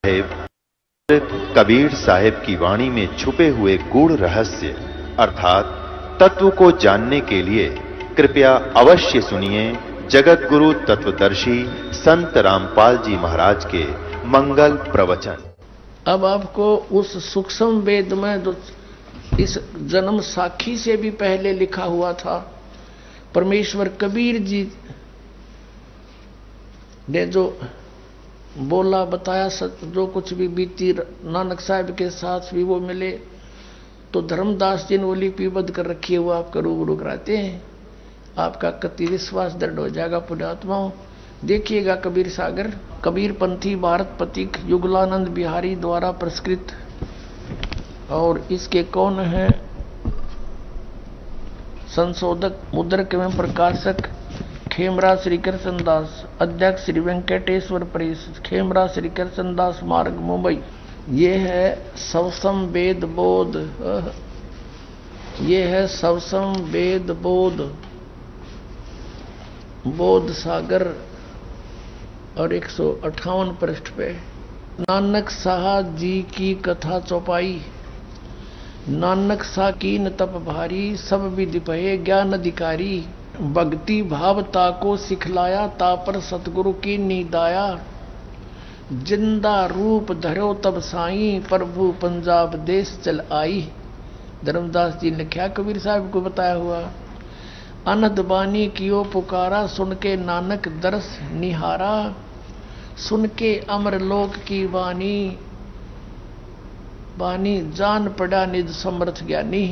कबीर साहिब की वाणी में छुपे हुए गूढ़ रहस्य अर्थात तत्व को जानने के लिए कृपया अवश्य सुनिए जगत गुरु तत्वदर्शी संत रामपाल जी महाराज के मंगल प्रवचन। अब आपको उस सूक्ष्म वेद में जो इस जन्म साखी से भी पहले लिखा हुआ था, परमेश्वर कबीर जी ने जो बोला बताया, जो कुछ भी बीती नानक साहब के साथ भी वो मिले, तो धर्मदास जी ने वो लिपिबद्ध कर रखी है, वो आपका रूबरू कराते हैं। आपका कति विश्वास दृढ़ हो जाएगा पुण्यात्माओं। देखिएगा कबीर सागर, कबीर पंथी भारत पथिक युगलानंद बिहारी द्वारा पुरस्कृत, और इसके कौन है संशोधक मुद्रक एवं प्रकाशक खेमरा श्री कृष्ण दास, अध्यक्ष श्री वेंकटेश्वर प्रेस, खेमरा श्री कृष्ण दास मार्ग मुंबई। ये है सवसम वेद बोध, ये है सवसम वेद बोध, बोध सागर, और 158 पृष्ठ पे नानक साहा जी की कथा चौपाई। नानक सा कीन तप भारी, सब विधि भये ज्ञान अधिकारी, भक्ति भावता को सिखलाया, ता पर सतगुरु की नीदाया, जिंदा रूप धरो तब साई, प्रभु पंजाब देश चल आई। धर्मदास जी ने लिखा, कबीर साहब को बताया हुआ। अनहद बानी कियो पुकारा, सुन के नानक दरस निहारा, सुन के अमर लोक की वाणी, बानी जान पड़ा निज समर्थ ज्ञानी।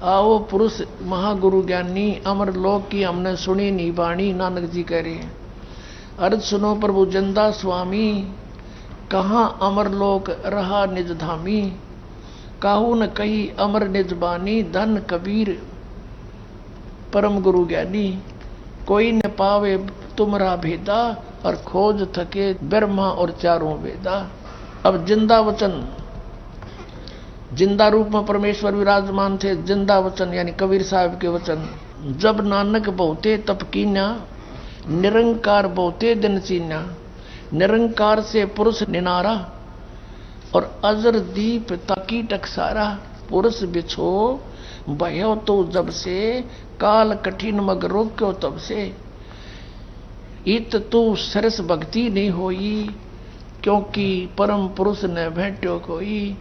आओ पुरुष महागुरु ज्ञानी, अमर लोक की हमने सुनी नहीं बाणी। नानक जी कह रहे हैं, अर्ज सुनो प्रभु जंदा स्वामी, कहाँ अमर लोक रहा निज धामी, काहू न कही अमर निज बानी, धन कबीर परम गुरु ज्ञानी, कोई न पावे तुमरा भेदा, और खोज थके ब्रह्मा और चारों वेदा। अब जिंदा वचन, जिंदा रूप में परमेश्वर विराजमान थे, जिंदा वचन यानी कबीर साहब के वचन। जब नानक बहुते तप कीन्या, निरंकार बहुते दिन चीन्या, निरंकार से पुरुष निनारा, और अजर दीप ताकी टकसारा, पुरुष बिछो भयो तो जब से, काल कठिन मग रोक्यो तब से, इत तू सरस भक्ति नहीं होई, क्योंकि परम पुरुष ने भेंट्यो कोई,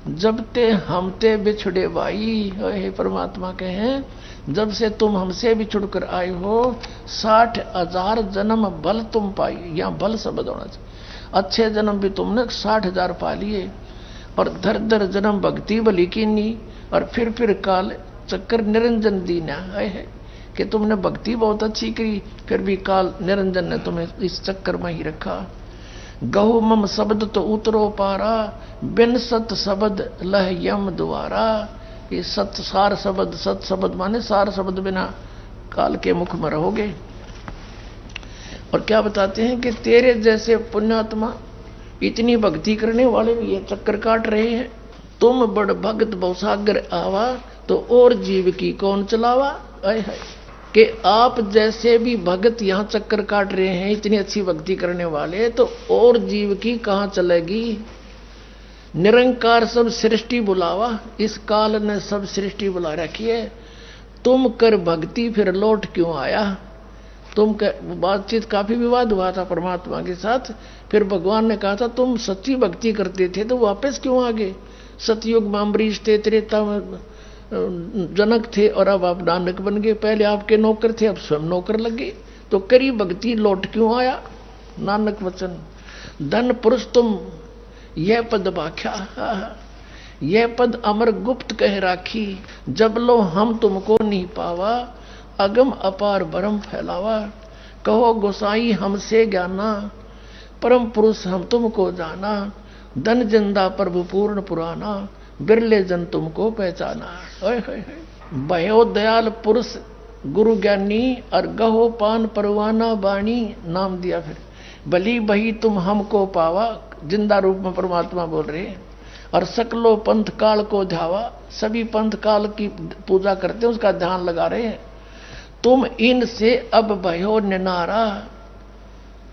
जब ते हमते बिछुड़े भाई। हे परमात्मा कहें, जब से तुम हमसे बिछुड़ कर आए हो, 60,000 जन्म भल तुम पाई। यहाँ भल शब्द होना चाहिए, अच्छे जन्म भी तुमने 60,000 पा लिए, और धर धर जन्म भक्ति बली कीनी, और फिर काल चक्कर निरंजन दीना है कि तुमने भक्ति बहुत अच्छी करी, फिर भी काल निरंजन ने तुम्हें इस चक्कर में ही रखा। गहु मम शब्द तो उतरो पारा, बिन सत शब्द लह यम द्वारा। ये सत सार शब्द, सत शब्द माने सार शब्द बिना काल के मुख में रहोगे। और क्या बताते हैं कि तेरे जैसे पुण्यात्मा इतनी भक्ति करने वाले भी ये चक्कर काट रहे हैं। तुम बड़ भगत बहुसागर आवा, तो और जीव की कौन चलावा। आए है कि आप जैसे भी भगत यहाँ चक्कर काट रहे हैं, इतनी अच्छी भक्ति करने वाले, तो और जीव की कहाँ चलेगी। निरंकार सब सृष्टि बुलावा, इस काल ने सब सृष्टि बुला रखी है। तुम कर भक्ति फिर लौट क्यों आया। तुम बातचीत काफी विवाद हुआ था परमात्मा के साथ, फिर भगवान ने कहा था तुम सच्ची भक्ति करते थे तो वापस क्यों आ गए। सतयुग में अम्बरीश थे, त्रेता में जनक थे, और अब आप नानक बन गए। पहले आपके नौकर थे, अब स्वयं नौकर लगे, तो करी भक्ति लौट क्यों आया। नानक वचन, धन पुरुष तुम यह पद भाख्या, यह पद अमर गुप्त कह राखी, जब लो हम तुमको नहीं पावा, अगम अपार भरम फैलावा। कहो गोसाई हमसे ज्ञाना, परम पुरुष हम तुमको जाना, धन जिंदा प्रभु पूर्ण पुराना, बिरले जन तुमको पहचाना। भयो दयाल पुरुष गुरु ज्ञानी, और गहो पान परवाना बाणी। नाम दिया फिर, भली बही तुम हमको पावा। जिंदा रूप में परमात्मा बोल रहे हैं। और सकलो पंथ काल को ध्यावा, सभी पंथ काल की पूजा करते हैं, उसका ध्यान लगा रहे हैं। तुम इनसे अब भयो निनारा,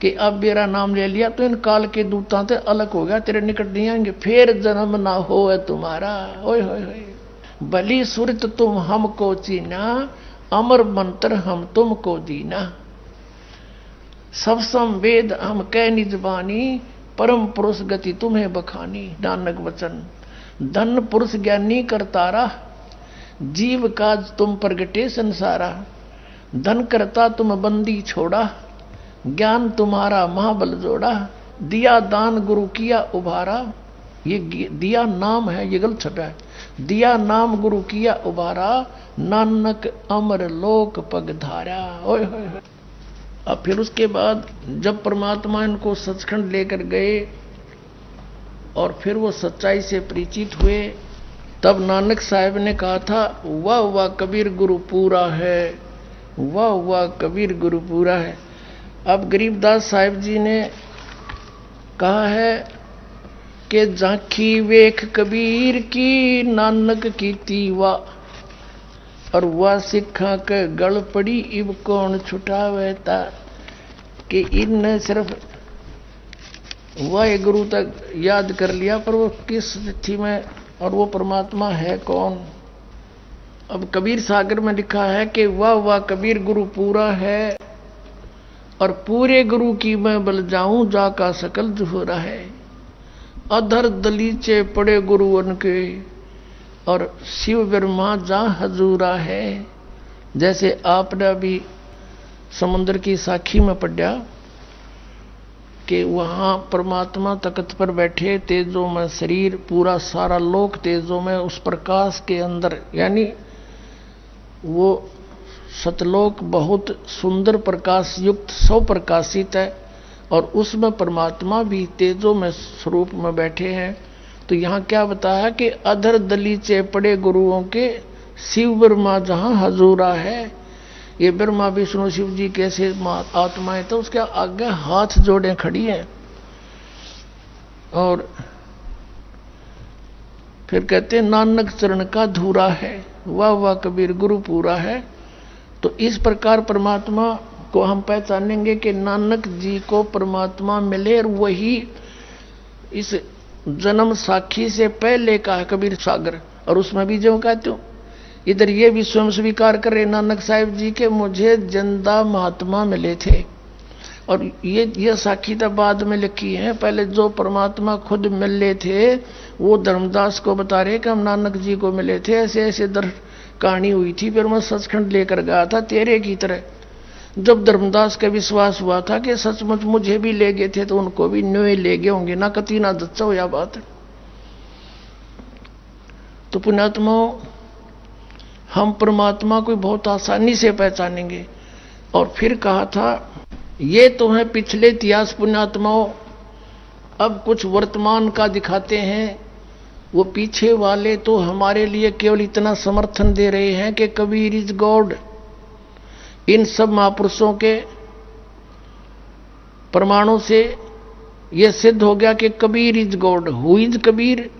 कि अब मेरा नाम ले लिया तो इन काल के दूतां से अलग हो गया, तेरे निकट नहीं आएंगे, फिर जन्म ना हो तुम्हारा। ओए होए होए, भली सुरत तुम हमको चीना, अमर मंत्र हम तुमको दीना। सब संवेद हम कह निज बानी, परम पुरुष गति तुम्हें बखानी। नानक वचन धन पुरुष ज्ञानी करतारा, जीव काज तुम प्रगटे संसारा। धन करता तुम बंदी छोड़ा, ज्ञान तुम्हारा महाबल जोड़ा। दिया दान गुरु किया उभारा, ये दिया नाम है, ये गलत छपा है। दिया नाम गुरु किया उभारा, नानक अमर लोक पग धारा। ओए होए होए। अब फिर उसके बाद जब परमात्मा इनको सचखंड लेकर गए और फिर वो सच्चाई से परिचित हुए, तब नानक साहब ने कहा था, वाह वाह कबीर गुरु पूरा है, वाह वाह कबीर गुरु पूरा है। अब गरीबदास साहिब जी ने कहा है कि झांकी वेख कबीर की, नानक की तीवा, और वह सिखा के गल पड़ी, इब कौन छुटावे ता। कि इन सिर्फ वह गुरु तक याद कर लिया, पर वो किस स्थिति में और वो परमात्मा है कौन। अब कबीर सागर में लिखा है कि वाह वाह कबीर गुरु पूरा है, और पूरे गुरु की मैं बल जाऊं, जाका सकल जुहरा है। अधर दलीचे पड़े गुरु उनके, और शिव ब्रह्मा जा हजूरा है। जैसे आपने अभी समुद्र की साखी में पढ़ा कि वहां परमात्मा तख्त पर बैठे, तेजों में शरीर, पूरा सारा लोक तेजों में, उस प्रकाश के अंदर, यानी वो सतलोक बहुत सुंदर प्रकाश युक्त स्वप्रकाशित है, और उसमें परमात्मा भी तेजों में स्वरूप में बैठे हैं। तो यहाँ क्या बताया कि अधर दलीचे पड़े गुरुओं के, शिव ब्रह्मा जहां हजूरा है। ये ब्रह्मा विष्णु शिव जी कैसे आत्माएं, तो उसके आगे हाथ जोड़े खड़ी हैं। और फिर कहते हैं नानक चरण का धूरा है, वाह वाह कबीर गुरु पूरा है। तो इस प्रकार परमात्मा को हम पहचानेंगे कि नानक जी को परमात्मा मिले, और वही इस जन्म साखी से पहले का है कबीर सागर। और उसमें भी जो कहते हो, इधर ये भी स्वयं स्वीकार कर रहे नानक साहिब जी के मुझे जिंदा महात्मा मिले थे। और ये साखी तो बाद में लिखी है, पहले जो परमात्मा खुद मिले थे वो धर्मदास को बता रहे कि हम नानक जी को मिले थे, ऐसे ऐसे कहानी हुई थी। फिर मैं सचखंड लेकर गया था तेरे की तरह। जब धर्मदास का विश्वास हुआ था कि सचमुच मुझे भी ले गए थे, तो उनको भी न्योय ले गए होंगे ना, कती ना दच्चा हो या बात। तो पुण्यात्माओं, हम परमात्मा को बहुत आसानी से पहचानेंगे। और फिर कहा था, ये तो है पिछले इतिहास पुण्यात्माओं, अब कुछ वर्तमान का दिखाते हैं। वो पीछे वाले तो हमारे लिए केवल इतना समर्थन दे रहे हैं कि कबीर इज गॉड। इन सब महापुरुषों के प्रमाणों से यह सिद्ध हो गया कि Kabir is God. Who is Kabir?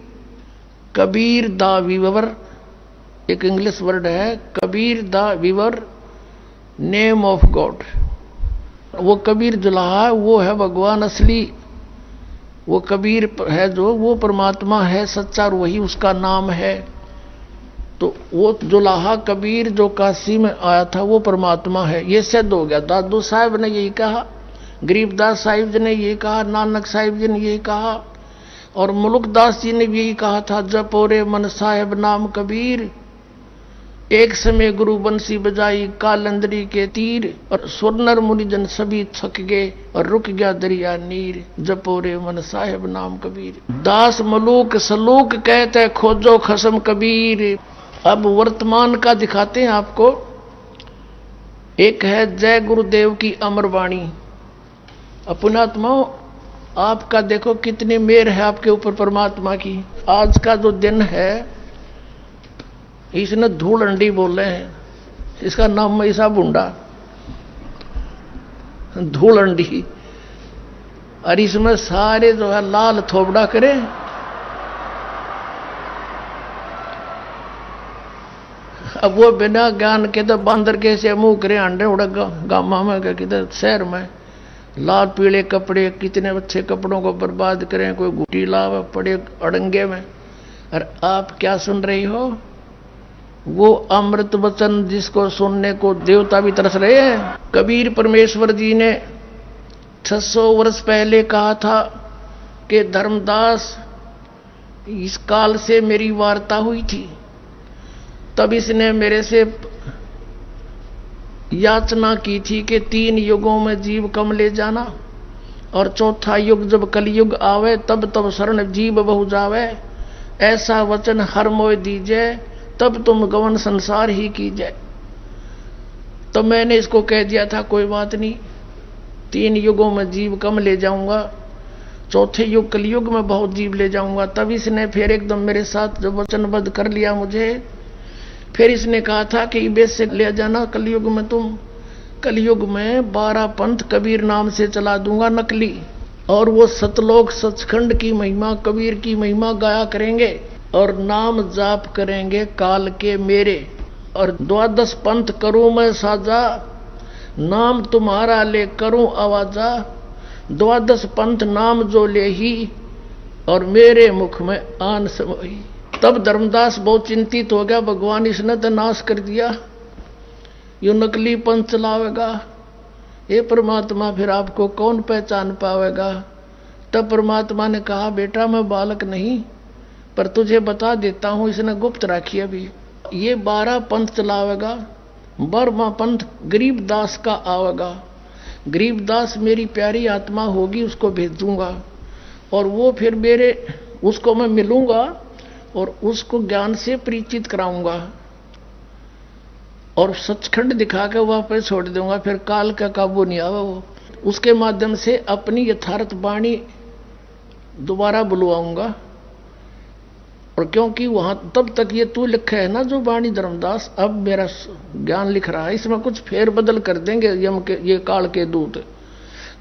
Kabir the weaver, एक इंग्लिश वर्ड है, Kabir the weaver, name of God. वो कबीर जुलाहा है, वो है भगवान असली। वो कबीर है जो, वो परमात्मा है सच्चा, और वही उसका नाम है। तो वो जुलाहा कबीर जो काशी में आया था वो परमात्मा है, ये सिद्ध हो गया। दादू साहब ने यही कहा, गरीबदास साहिब जी ने यही कहा, नानक साहिब जी ने यही कहा, और मुलुकदास जी ने भी यही कहा था, जपो रे मन साहेब नाम कबीर, एक समय गुरु बंसी बजाई कालंदरी के तीर, और सुरनर मुनिजन सभी थक गए और रुक गया दरिया नीर, जपो रे मन साहेब नाम कबीर। दास मलूक सलूक कहते खोजो खसम कबीर। अब वर्तमान का दिखाते हैं आपको। एक है जय गुरुदेव की अमर वाणी। पुण्यात्माओं, आपका देखो कितनी मेहर है आपके ऊपर परमात्मा की। आज का जो दिन है, इसने धूल अंडी बोले हैं, इसका नाम ऐसा बुंडा धूल अंडी, और इसमें सारे जो है लाल थोबड़ा करे। अब वो बिना ज्ञान के तो बांदर कैसे मुंह करे अंडे उड़ेगा गामा में, क्या किधर शहर में, लाल पीले कपड़े, कितने अच्छे कपड़ों को बर्बाद करें, कोई घुटी लाव पड़े अड़ंगे में। और आप क्या सुन रही हो? वो अमृत वचन जिसको सुनने को देवता भी तरस रहे हैं। कबीर परमेश्वर जी ने 600 वर्ष पहले कहा था कि धर्मदास, इस काल से मेरी वार्ता हुई थी, तब इसने मेरे से याचना की थी कि 3 युगों में जीव कम ले जाना, और चौथा युग जब कलयुग आवे तब तब शरण जीव बहु जावे। ऐसा वचन हर मोय दीजिए, तब तुम गवन संसार ही कीजिए। तो मैंने इसको कह दिया था कोई बात नहीं, 3 युगों में जीव कम ले जाऊंगा, चौथे युग कलयुग में बहुत जीव ले जाऊंगा। तब इसने फिर एकदम मेरे साथ जब वचनबद्ध कर लिया मुझे, फिर इसने कहा था कि बेस से ले जाना कलयुग में, तुम कलयुग में 12 पंथ कबीर नाम से चला दूंगा नकली, और वो सतलोक सचखंड की महिमा, कबीर की महिमा गाया करेंगे और नाम जाप करेंगे काल के मेरे। और 12 पंथ करूं मैं साजा, नाम तुम्हारा ले करूं आवाजा। 12 पंथ नाम जो ले ही, और मेरे मुख में आन समोही। तब धर्मदास बहुत चिंतित हो गया, भगवान इसने तो नाश कर दिया, यो नकली पंथ चलावेगा, ये परमात्मा फिर आपको कौन पहचान पावेगा। तब परमात्मा ने कहा, बेटा मैं बालक नहीं, पर तुझे बता देता हूं, इसने गुप्त रखी अभी। ये 12 पंथ चलावेगा, 12वां पंथ गरीबदास का आवेगा। गरीबदास मेरी प्यारी आत्मा होगी, उसको भेज दूंगा, और वो फिर मेरे, उसको मैं मिलूंगा और उसको ज्ञान से परिचित कराऊंगा, और सचखंड दिखा के वापस छोड़ दूंगा, फिर काल का काबू नहीं आवा। वो उसके माध्यम से अपनी यथार्थ वाणी दोबारा बुलवाऊंगा। और क्योंकि वहां तब तक ये तू लिखा है ना जो वाणी धर्मदास, अब मेरा ज्ञान लिख रहा है, इसमें कुछ फेर बदल कर देंगे यम के, ये काल के दूत।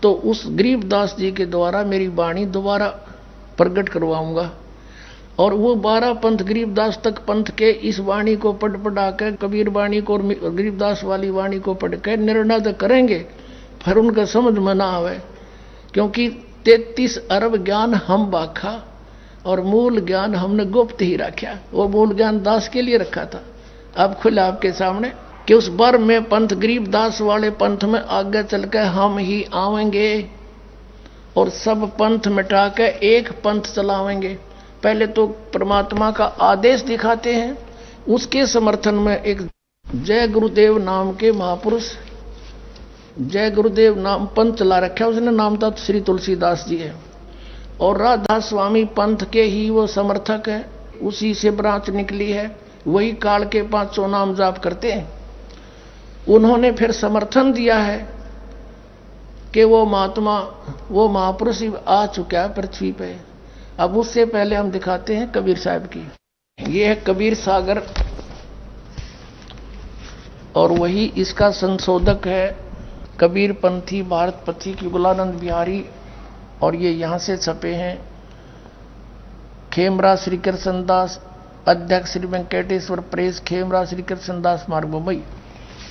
तो उस गरीबदास जी के द्वारा मेरी वाणी दोबारा प्रकट करवाऊंगा, और वो 12 पंथ गरीबदास तक पंथ के इस वाणी को पढ़ा कर, कबीर वाणी को और गरीबदास वाली वाणी को पढ़ कर निर्णय तो करेंगे, फिर उनका समझ में ना आवे। क्योंकि 33 अरब ज्ञान हम बाखा, और मूल ज्ञान हमने गुप्त ही रखा। वो मूल ज्ञान दास के लिए रखा था। अब खुला आपके सामने कि उस बर में पंथ गरीबदास वाले पंथ में आगे चलकर हम ही आवेंगे, और सब पंथ मिटा के एक पंथ चलावेंगे। पहले तो परमात्मा का आदेश दिखाते हैं, उसके समर्थन में एक जय गुरुदेव नाम के महापुरुष, जय गुरुदेव नाम पंथ चला रखा, उसने नाम था श्री तुलसीदास जी है, और राधा स्वामी पंथ के ही वो समर्थक है, उसी से ब्रांच निकली है, वही काल के 500 नाम जाप करते हैं। उन्होंने फिर समर्थन दिया है कि वो महात्मा, वो महापुरुष आ चुका है पृथ्वी पे। अब उससे पहले हम दिखाते हैं कबीर साहब की। ये है कबीर सागर, और वही इसका संशोधक है कबीर पंथी भारत पथिक युगलानंद बिहारी, और ये यहां से छपे हैं। खेमरा श्री कृष्णदास, अध्यक्ष श्री वेंकटेश्वर प्रेस, खेमरा श्री कृष्णदास मार्ग मुंबई।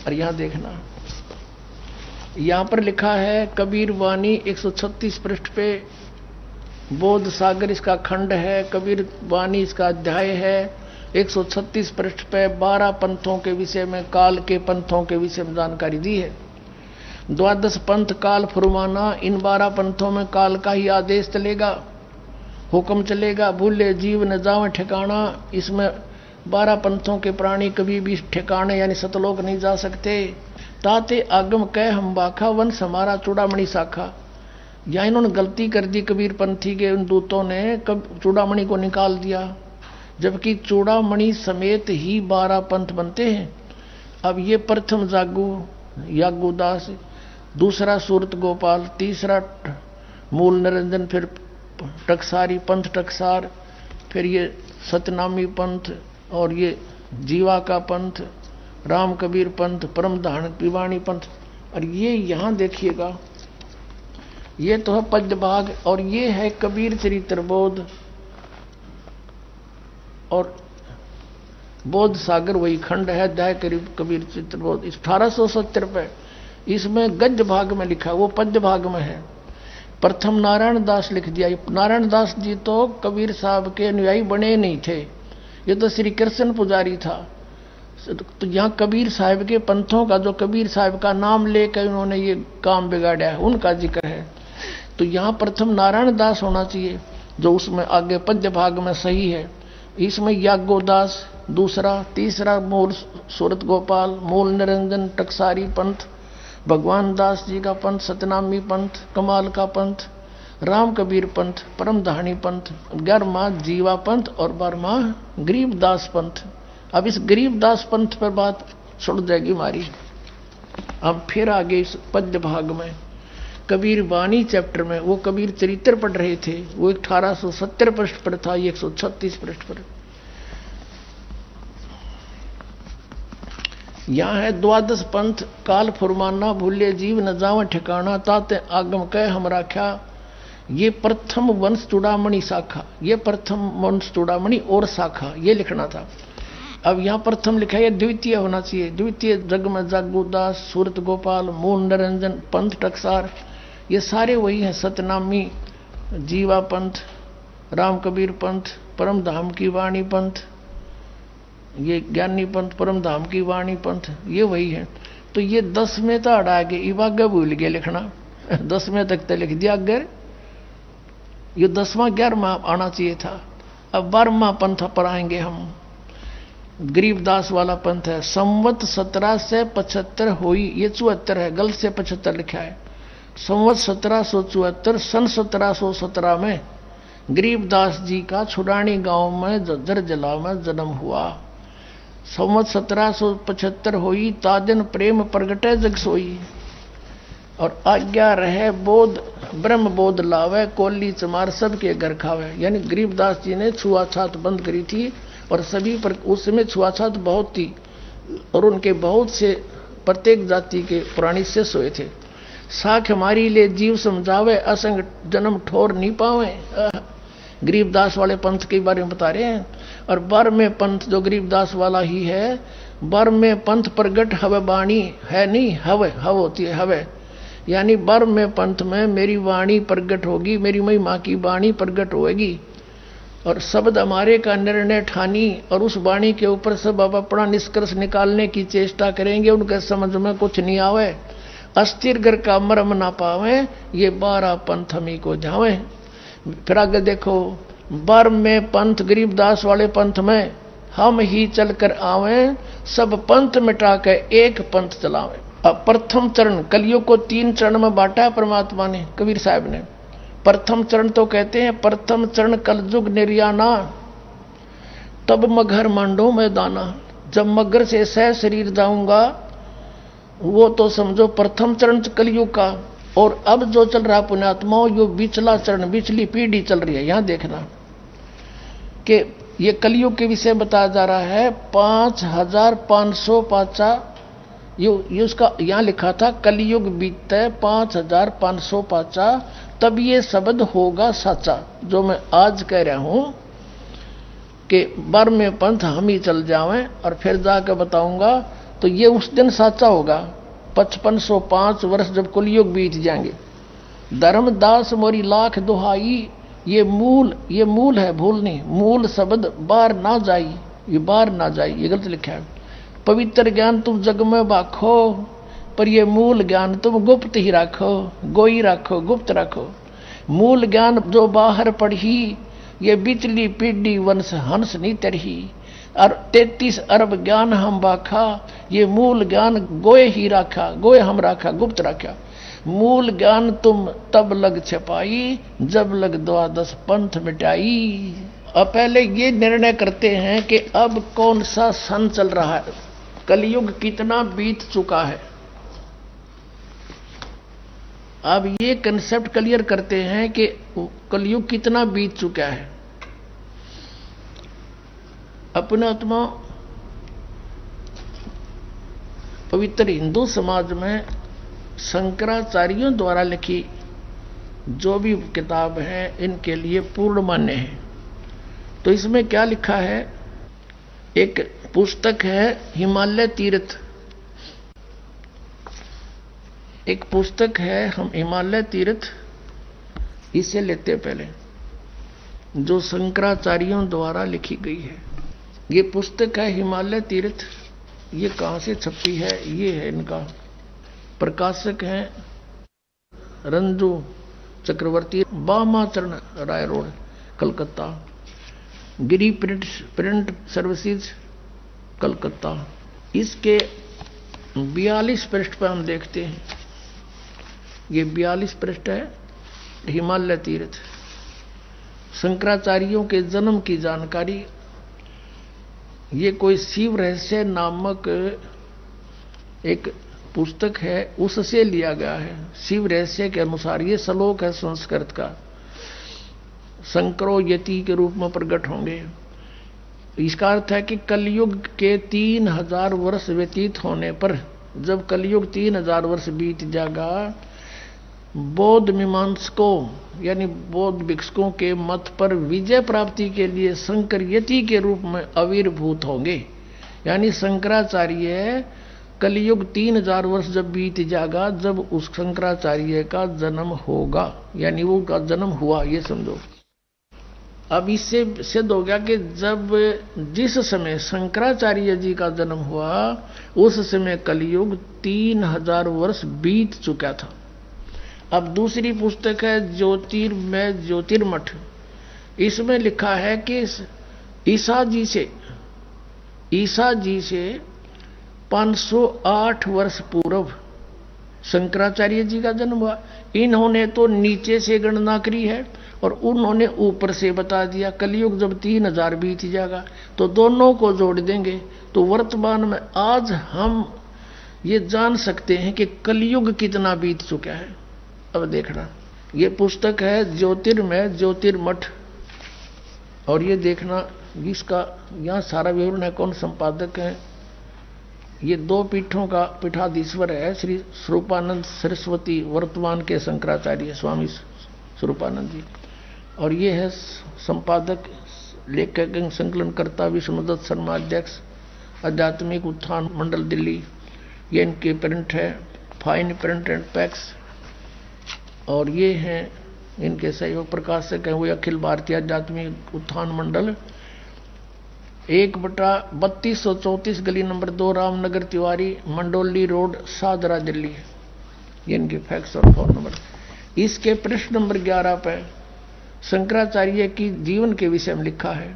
और यहां देखना, यहां पर लिखा है कबीर वाणी 136 पृष्ठ पे, बोध सागर इसका खंड है, कबीर वाणी इसका अध्याय है। 136 पृष्ठ पे 12 पंथों के विषय में, काल के पंथों के विषय में जानकारी दी है। 12 पंथ काल फुरमाना, इन 12 पंथों में काल का ही आदेश चलेगा, हुक्म चलेगा, भूले जीव न जावे ठिकाना। इसमें 12 पंथों के प्राणी कभी भी ठिकाने यानी सतलोक नहीं जा सकते। ताते आगम कह हम बाखा, वंश हमारा चूड़ामणि शाखा। यहाँ इन्होंने गलती कर दी, कबीर पंथी के उन दूतों ने चूड़ामणि को निकाल दिया, जबकि चूड़ामणि समेत ही 12 पंथ बनते हैं। अब ये प्रथम जागू यागुदास, दूसरा सूरत गोपाल, तीसरा मूल निरंजन, फिर टकसारी पंथ टकसार, फिर ये सतनामी पंथ, और ये जीवा का पंथ, राम कबीर पंथ, परमधान पिवाणी पंथ। और ये यहां देखिएगा, ये तो है पद्य भाग, और ये है कबीर चरित्र बोध, और बोध सागर वही खंड है, दह करीब कबीर चरित्र बोध 1870 पे। इसमें गद्य भाग में लिखा, वो पद्य भाग में है। प्रथम नारायण दास लिख दिया। नारायण दास जी तो कबीर साहब के अनुयायी बने नहीं थे, ये तो श्री कृष्ण पुजारी था। तो यहाँ कबीर साहब के पंथों का, जो कबीर साहब का नाम लेकर उन्होंने ये काम बिगाड़ा है, उनका जिक्र है। तो यहाँ प्रथम नारायण दास होना चाहिए, जो उसमें आगे पद्य भाग में सही है। इसमें याज्ञो दास दूसरा, तीसरा मूल सूरत गोपाल, मूल निरंजन टकसारी पंथ, भगवान दास जी का पंथ, सतनामी पंथ, कमाल का पंथ, राम कबीर पंथ, परम धानी पंथ, 11वां जीवा पंथ और 12वां गरीबदास पंथ। अब इस गरीबदास पंथ पर बात छुड़ जाएगी हमारी। अब फिर आगे इस पद्य भाग में कबीर वाणी चैप्टर में वो कबीर चरित्र पढ़ रहे थे, वो 1870 पृष्ठ पर था, ये 136 पृष्ठ पर। यहाँ है द्वादश पंथ काल फुरमाना, भूले जीव न जाव ठिकाना, ताते आगम कह हम राख्या। ये प्रथम वंश चूड़ामणि शाखा, ये प्रथम वंश चूड़ामणि और शाखा, ये लिखना था। अब यहाँ प्रथम लिखा है, द्वितीय होना चाहिए। द्वितीय जग में जागुदास, सूरत गोपाल, मूल निरंजन पंथ टकसार, ये सारे वही हैं। सतनामी, जीवा पंथ, राम कबीर पंथ, परम धाम की वाणी पंथ, ये ज्ञानी पंथ, परम धाम की वाणी पंथ, ये वही है। तो ये 10 में तो अड़ा के इवाग भूल गया लिखना, 10 में तक तो लिख दिया अगर, ये 10वां 11वां आना चाहिए था। अब 12वां पंथ पर आएंगे हम। गरीबदास वाला पंथ है। संवत 1775 हुई, ये 74 है, गलत से 75 लिखा है। संवत 1774 सन 1717 में गरीबदास जी का छुड़ानी गांव में जज्जर जिला में जन्म हुआ। संवत 1775 हुई, ताजन प्रेम प्रगटे जग सोई, और आज्ञा रहे बोध ब्रह्म बोध लावे, कोली चमार सबके घर खावे। यानी गरीबदास जी ने छुआछात बंद करी थी, और सभी पर उस समय छुआछात बहुत थी, और उनके बहुत से प्रत्येक जाति के प्राणी से सोए थे। साख हमारी ले जीव समझावे, असंग जन्म ठोर नहीं पावे। गरीबदास वाले पंथ के बारे में बता रहे हैं। और 12वें पंथ जो गरीबदास वाला ही है, 12वें पंथ प्रगट हवे बाणी है, नहीं हवे, हव होती है हवे। यानी 12वें पंथ में मेरी वाणी प्रगट होगी, मेरी महिमा की वाणी प्रगट होगी, और शब्द हमारे का निर्णय ठानी, और उस वाणी के ऊपर सब अब अपना निष्कर्ष निकालने की चेष्टा करेंगे। उनके समझ में कुछ नहीं आवे, अस्थिर घर का मर्म ना पावे, ये 12 पंथ हमी को जावे। फिर आगे देखो, 12वें पंथ गरीबदास वाले पंथ में हम ही चलकर आवे, सब पंथ मिटा के एक पंथ चलावे। अब प्रथम चरण, कलियुग को 3 चरण में बांटा है परमात्मा ने, कबीर साहब ने। प्रथम चरण तो कहते हैं, प्रथम चरण कलयुग निर्याना, तब मगर मांडो मैदाना। जब मगर से सह शरीर जाऊंगा, वो तो समझो प्रथम चरण कलयुग का। और अब जो चल रहा पुण्यात्माओं, यो बिचला चरण, बिचली पीढ़ी चल रही है। यहां देखना कि ये कलयुग के विषय बताया जा रहा है। 5550 ये उसका यहां लिखा था, कलयुग बीतते 5550, तब ये शब्द होगा सच्चा, जो मैं आज कह रहा हूं कि 12वें पंथ हम ही चल जावें, और फिर जाकर बताऊंगा तो ये उस दिन सच्चा होगा। 5505 वर्ष जब कलयुग बीत जाएंगे। धर्मदास मोरी लाख दुहाई, ये मूल है, भूल नहीं। मूल शब्द बार ना जाई, ये बार ना जाई, ये गलत लिखा है। पवित्र ज्ञान तुम जग में बाखो, पर ये मूल ज्ञान तुम गुप्त ही रखो, गोई रखो, गुप्त रखो। मूल ज्ञान जो बाहर पढ़ी, ये बिचली पीढ़ी वंश हंस नहीं तरही। और 33 अरब ज्ञान हम बाखा, ये मूल ज्ञान गोए ही राखा, गोए हम राखा, गुप्त रखा। मूल ज्ञान तुम तब लग छपाई, जब लग 12 पंथ मिटाई। अब पहले ये निर्णय करते हैं कि अब कौन सा सन चल रहा है, कलयुग कितना बीत चुका है। अब ये कंसेप्ट क्लियर करते हैं कि कलयुग कितना बीत चुका है। अपना आत्मा पवित्र हिंदू समाज में शंकराचार्यों द्वारा लिखी जो भी किताब है, इनके लिए पूर्ण मान्य है। तो इसमें क्या लिखा है, एक पुस्तक है हिमालय तीर्थ, एक पुस्तक है हम हिमालय तीर्थ, इसे लेते पहले, जो शंकराचार्यों द्वारा लिखी गई है। ये पुस्तक है हिमालय तीर्थ। ये कहां से छपी है? ये है इनका प्रकाशक है रंजू चक्रवर्ती, बामाचरण राय रोड, कलकत्ता। गिरी प्रिंट सर्विसेज, कलकत्ता। इसके 42 पृष्ठ पर हम देखते हैं, ये 42 पृष्ठ है हिमालय तीर्थ, शंकराचार्यों के जन्म की जानकारी। ये कोई शिव रहस्य नामक एक पुस्तक है, उससे लिया गया है। शिव रहस्य के अनुसार ये श्लोक है संस्कृत का, शंकरो यति के रूप में प्रकट होंगे। इसका अर्थ है कि कलयुग के 3000 वर्ष व्यतीत होने पर, जब कलयुग 3000 वर्ष बीत जाएगा, बौद्ध मीमांसकों यानी बौद्ध भिक्षुकों के मत पर विजय प्राप्ति के लिए शंकर यति के रूप में आविर्भूत होंगे। यानी शंकराचार्य कलयुग 3000 वर्ष जब बीत जाएगा, जब उस शंकराचार्य का जन्म होगा, यानी वो का जन्म हुआ, ये समझो। अब इससे सिद्ध हो गया कि जब जिस समय शंकराचार्य जी का जन्म हुआ, उस समय कलयुग 3000 वर्ष बीत चुका था। अब दूसरी पुस्तक है ज्योतिर्मय ज्योतिर्मठ। इसमें लिखा है कि ईसा जी से 508 वर्ष पूर्व शंकराचार्य जी का जन्म हुआ। इन्होंने तो नीचे से गणना करी है और उन्होंने ऊपर से बता दिया। कलयुग जब 3000 बीत जाएगा तो दोनों को जोड़ देंगे, तो वर्तमान में आज हम ये जान सकते हैं कि कलयुग कितना बीत चुका है। अब देखना, ये पुस्तक है ज्योतिर्मय ज्योतिर्मठ, और ये देखना इसका यहाँ सारा विवरण है, कौन संपादक है। ये 2 पीठों का पीठाधीश्वर है श्री स्वरूपानंद सरस्वती, वर्तमान के शंकराचार्य स्वामी स्वरूपानंद जी। और ये है संपादक लेखक संकलनकर्ता विष्णुदत्त शर्मा, अध्यक्ष आध्यात्मिक उत्थान मंडल दिल्ली। ये इनके प्रिंट है, फाइन प्रिंट एंड पैक्स। और ये हैं इनके सहयोग प्रकाशक हैं, वो अखिल भारतीय आध्यात्मिक उत्थान मंडल, 1/3234 गली नंबर 2, रामनगर तिवारी, मंडोली रोड, शाहदरा, दिल्ली। ये इनके फैक्स और फोन नंबर। इसके पृष्ठ नंबर 11 पे शंकराचार्य की जीवन के विषय में लिखा है।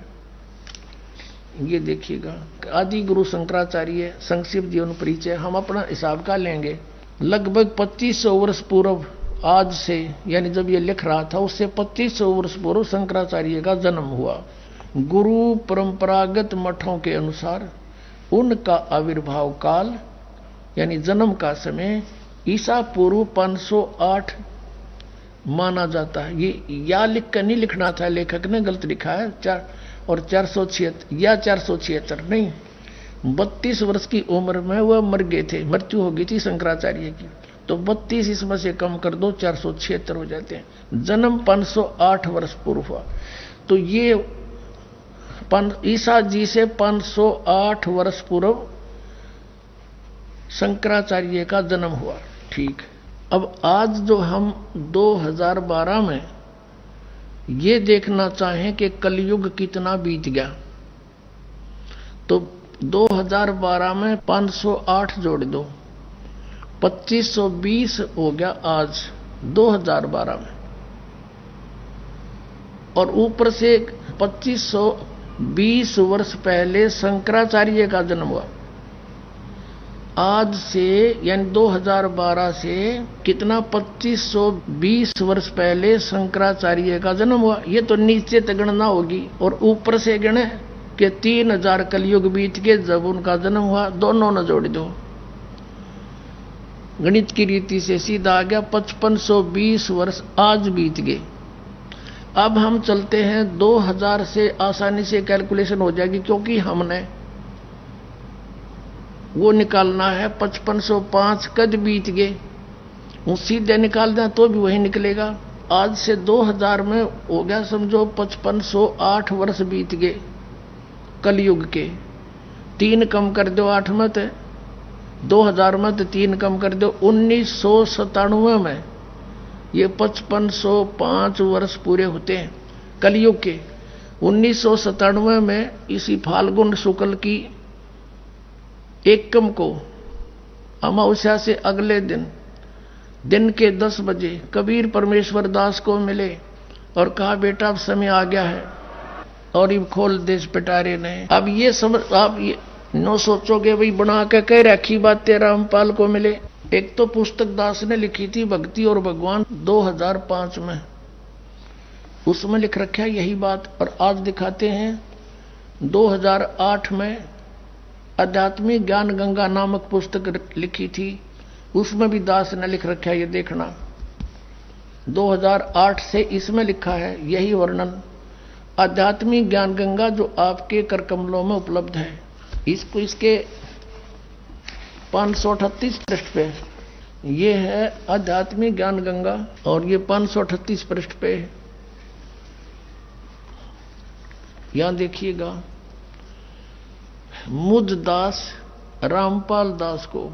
ये देखिएगा, आदि गुरु शंकराचार्य संक्षिप्त जीवन परिचय। हम अपना हिसाब का लेंगे, लगभग 2500 वर्ष पूर्व आज से, यानी जब ये लिख रहा था उससे 2500 वर्ष पूर्व शंकराचार्य का जन्म हुआ। गुरु परंपरागत मठों के अनुसार उनका आविर्भाव काल यानी जन्म का समय ईसा पूर्व 508 माना जाता है। ये या लिख कर नहीं लिखना था, लेखक ने गलत लिखा है, 476 या 476 नहीं, 32 वर्ष की उम्र में वह मर गए थे, मृत्यु हो गई थी शंकराचार्य की। तो 32 इसमें से कम कर दो, 476 हो जाते हैं। जन्म 508 वर्ष पूर्व हुआ। तो ये ईसा जी से 508 वर्ष पूर्व शंकराचार्य का जन्म हुआ। ठीक। अब आज जो हम 2012 में ये देखना चाहें कि कलयुग कितना बीत गया, तो 2012 में 508 जोड़ दो, 2520 हो गया आज 2012 में, और ऊपर से 2520 वर्ष पहले शंकराचार्य का जन्म हुआ। आज से यानी 2012 से कितना 2520 वर्ष पहले शंकराचार्य का जन्म हुआ। ये तो नीचे तक गणना होगी और ऊपर से गणे कि 3000 कलयुग बीत के जब उनका जन्म हुआ, दोनों न जोड़ दो। गणित की रीति से सीधा आ गया 5520 वर्ष आज बीत गए। अब हम चलते हैं 2000 से, आसानी से कैलकुलेशन हो जाएगी, क्योंकि हमने वो निकालना है 5505 कद बीत गए, वो सीधे निकाल दें तो भी वही निकलेगा। आज से 2000 में हो गया समझो 5508 वर्ष बीत गए कलयुग के। 3 कम कर दो 8 में, तो 2000 में तो 3 कम कर दो, 1997 में ये 5505 वर्ष पूरे होते हैं कलयुग के। 1997 में इसी फाल्गुन शुक्ल की एकम को अमावस्या से अगले दिन के 10 बजे कबीर परमेश्वर दास को मिले और कहा बेटा अब समय आ गया है और ये खोल देश पिटारे ने। अब ये समझ आप ये नो सोचोगे भाई बना के कह रखी बात तेरा रामपाल को मिले। एक तो पुस्तक दास ने लिखी थी भक्ति और भगवान 2005 में, उसमें लिख रखा है यही बात। और आज दिखाते हैं 2008 में आध्यात्मिक ज्ञान गंगा नामक पुस्तक लिखी थी, उसमें भी दास ने लिख रखा है, ये देखना 2008 से इसमें लिखा है यही वर्णन। आध्यात्मिक ज्ञान गंगा जो आपके करकमलों में उपलब्ध है, इसको इसके 538 पृष्ठ पे ये है आध्यात्मिक ज्ञान गंगा और ये 538 पृष्ठ पे है। यहां देखिएगा मुझ दास रामपाल दास को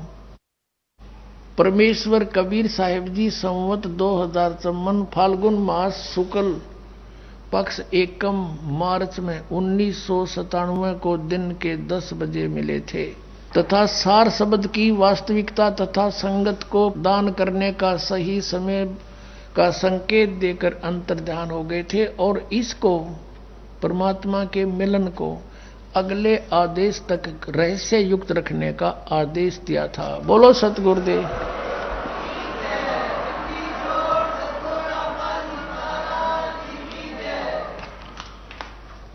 परमेश्वर कबीर साहिब जी संवत 2054 फाल्गुन मास शुक्ल पक्ष एकम मार्च में 1997 को दिन के 10 बजे मिले थे तथा सार शब्द की वास्तविकता तथा संगत को दान करने का सही समय का संकेत देकर अंतर्ध्यान हो गए थे और इसको परमात्मा के मिलन को अगले आदेश तक रहस्य युक्त रखने का आदेश दिया था। बोलो सतगुरुदेव।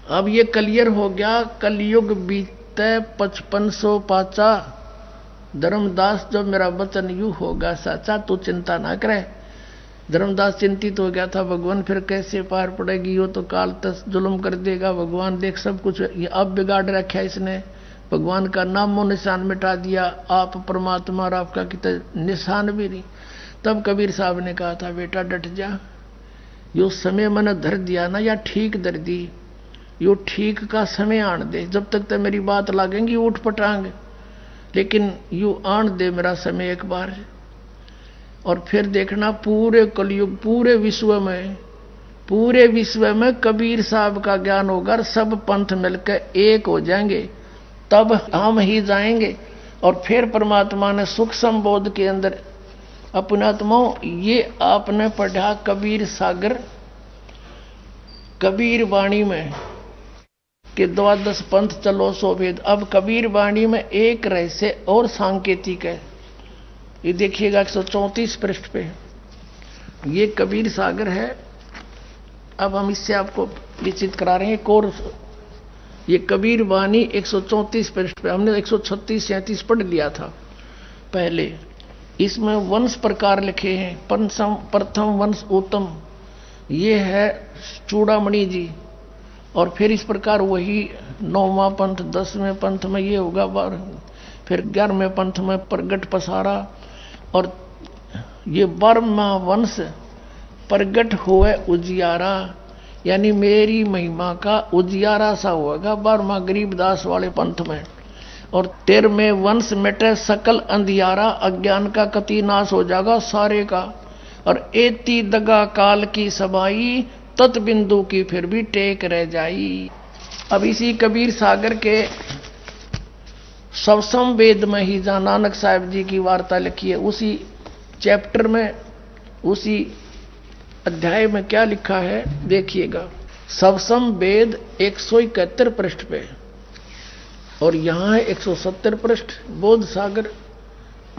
अब ये क्लियर हो गया, कलयुग बीते 5500 पाचा, धर्मदास जो मेरा वचन यू होगा साचा, तू चिंता ना करे। धर्मदास चिंतित हो गया था, भगवान फिर कैसे पार पड़ेगी, यो तो काल तक जुल्म कर देगा। भगवान देख सब कुछ ये अब बिगाड़ रखा है इसने, भगवान का नामो निशान मिटा दिया, आप परमात्मा और आपका कितना निशान भी नहीं। तब कबीर साहब ने कहा था बेटा डट जा, यो समय मैंने धर दिया ना या ठीक धर दी, यो ठीक का समय आन दे, जब तक तो मेरी बात लागेंगी उठ पटांग, लेकिन यू आन दे मेरा समय एक बार। और फिर देखना पूरे कलयुग पूरे विश्व में कबीर साहब का ज्ञान होगा, सब पंथ मिलकर एक हो जाएंगे, तब हम ही जाएंगे। और फिर परमात्मा ने सुख संबोध के अंदर अपने आत्माओं, ये आपने पढ़ा कबीर सागर कबीर वाणी में कि 12 पंथ चलो सो भेद। अब कबीर वाणी में एक रहस्य और सांकेतिक है, ये देखिएगा 134 पृष्ठ पे ये कबीर सागर है। अब हम इससे आपको विचित करा रहे हैं कोर्स। ये कबीर वाणी 134 पृष्ठ पे, हमने 136-37 पढ़ लिया था पहले। इसमें वंश प्रकार लिखे हैं, प्रथम वंश उत्तम, ये है चूड़ामणि जी। और फिर इस प्रकार वही 9वां पंथ, 10वें पंथ में ये होगा, फिर 11वें पंथ में प्रगट पसारा। और ये 12वां वंश प्रगट हुए उजियारा, यानी मेरी महिमा का उजियारा सा होगा 12वां गरीबदास वाले पंथ में। और 13वें वंश मिटे सकल अंधियारा, अज्ञान का कति नाश हो जाएगा सारे का। और एती दगा काल की सबाई, तत् बिंदु की फिर भी टेक रह जाई। अब इसी कबीर सागर के सवसम वेद में ही जहां नानक साहब जी की वार्ता लिखी है, उसी चैप्टर में उसी अध्याय में क्या लिखा है देखिएगा। सवसम वेद 171 पृष्ठ पे और यहां है 170 पृष्ठ बोध सागर।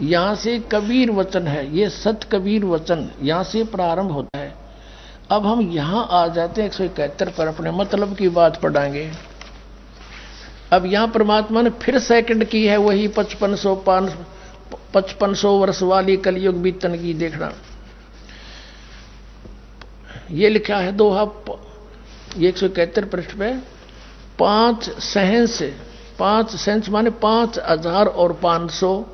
यहां से कबीर वचन है, ये सत कबीर वचन यहां से प्रारंभ होता है। अब हम यहां आ जाते हैं 171 पर, अपने मतलब की बात पढ़ाएंगे। अब यहां परमात्मा ने फिर सेकंड की है वही 5500 वर्ष वाली कलयुग बीतन की। देखना ये लिखा है दोहा, ये 171 पृष्ठ पे, 5 सहंस माने 5500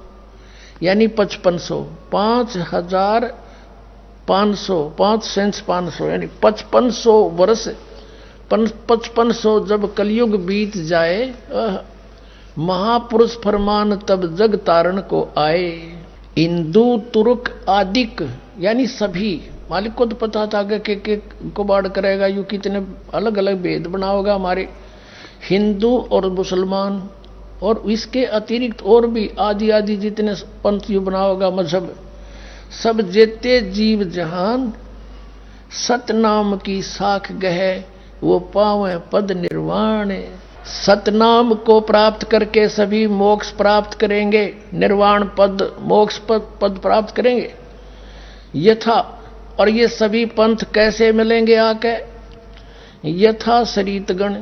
यानी 5500, 5500, 5 सहंस 500 यानी 5500 वर्ष, 5500 जब कलयुग बीत जाए महापुरुष फरमान तब जग तारण को आए। हिंदू तुर्क आदिक यानी सभी, मालिक को तो पता था कि कुबाड़ करेगा, यू कितने अलग अलग भेद बनाओगा हमारे हिंदू और मुसलमान, और इसके अतिरिक्त और भी आदि आदि जितने पंथ यू बनाओगा मजहब, सब जेते जीव जहान सतनाम की साख गहे वो पावे पद निर्वाण। सतनाम को प्राप्त करके सभी मोक्ष प्राप्त करेंगे, निर्वाण पद मोक्ष पद प्राप्त करेंगे यथा। और ये सभी पंथ कैसे मिलेंगे आके? यथा सरितगण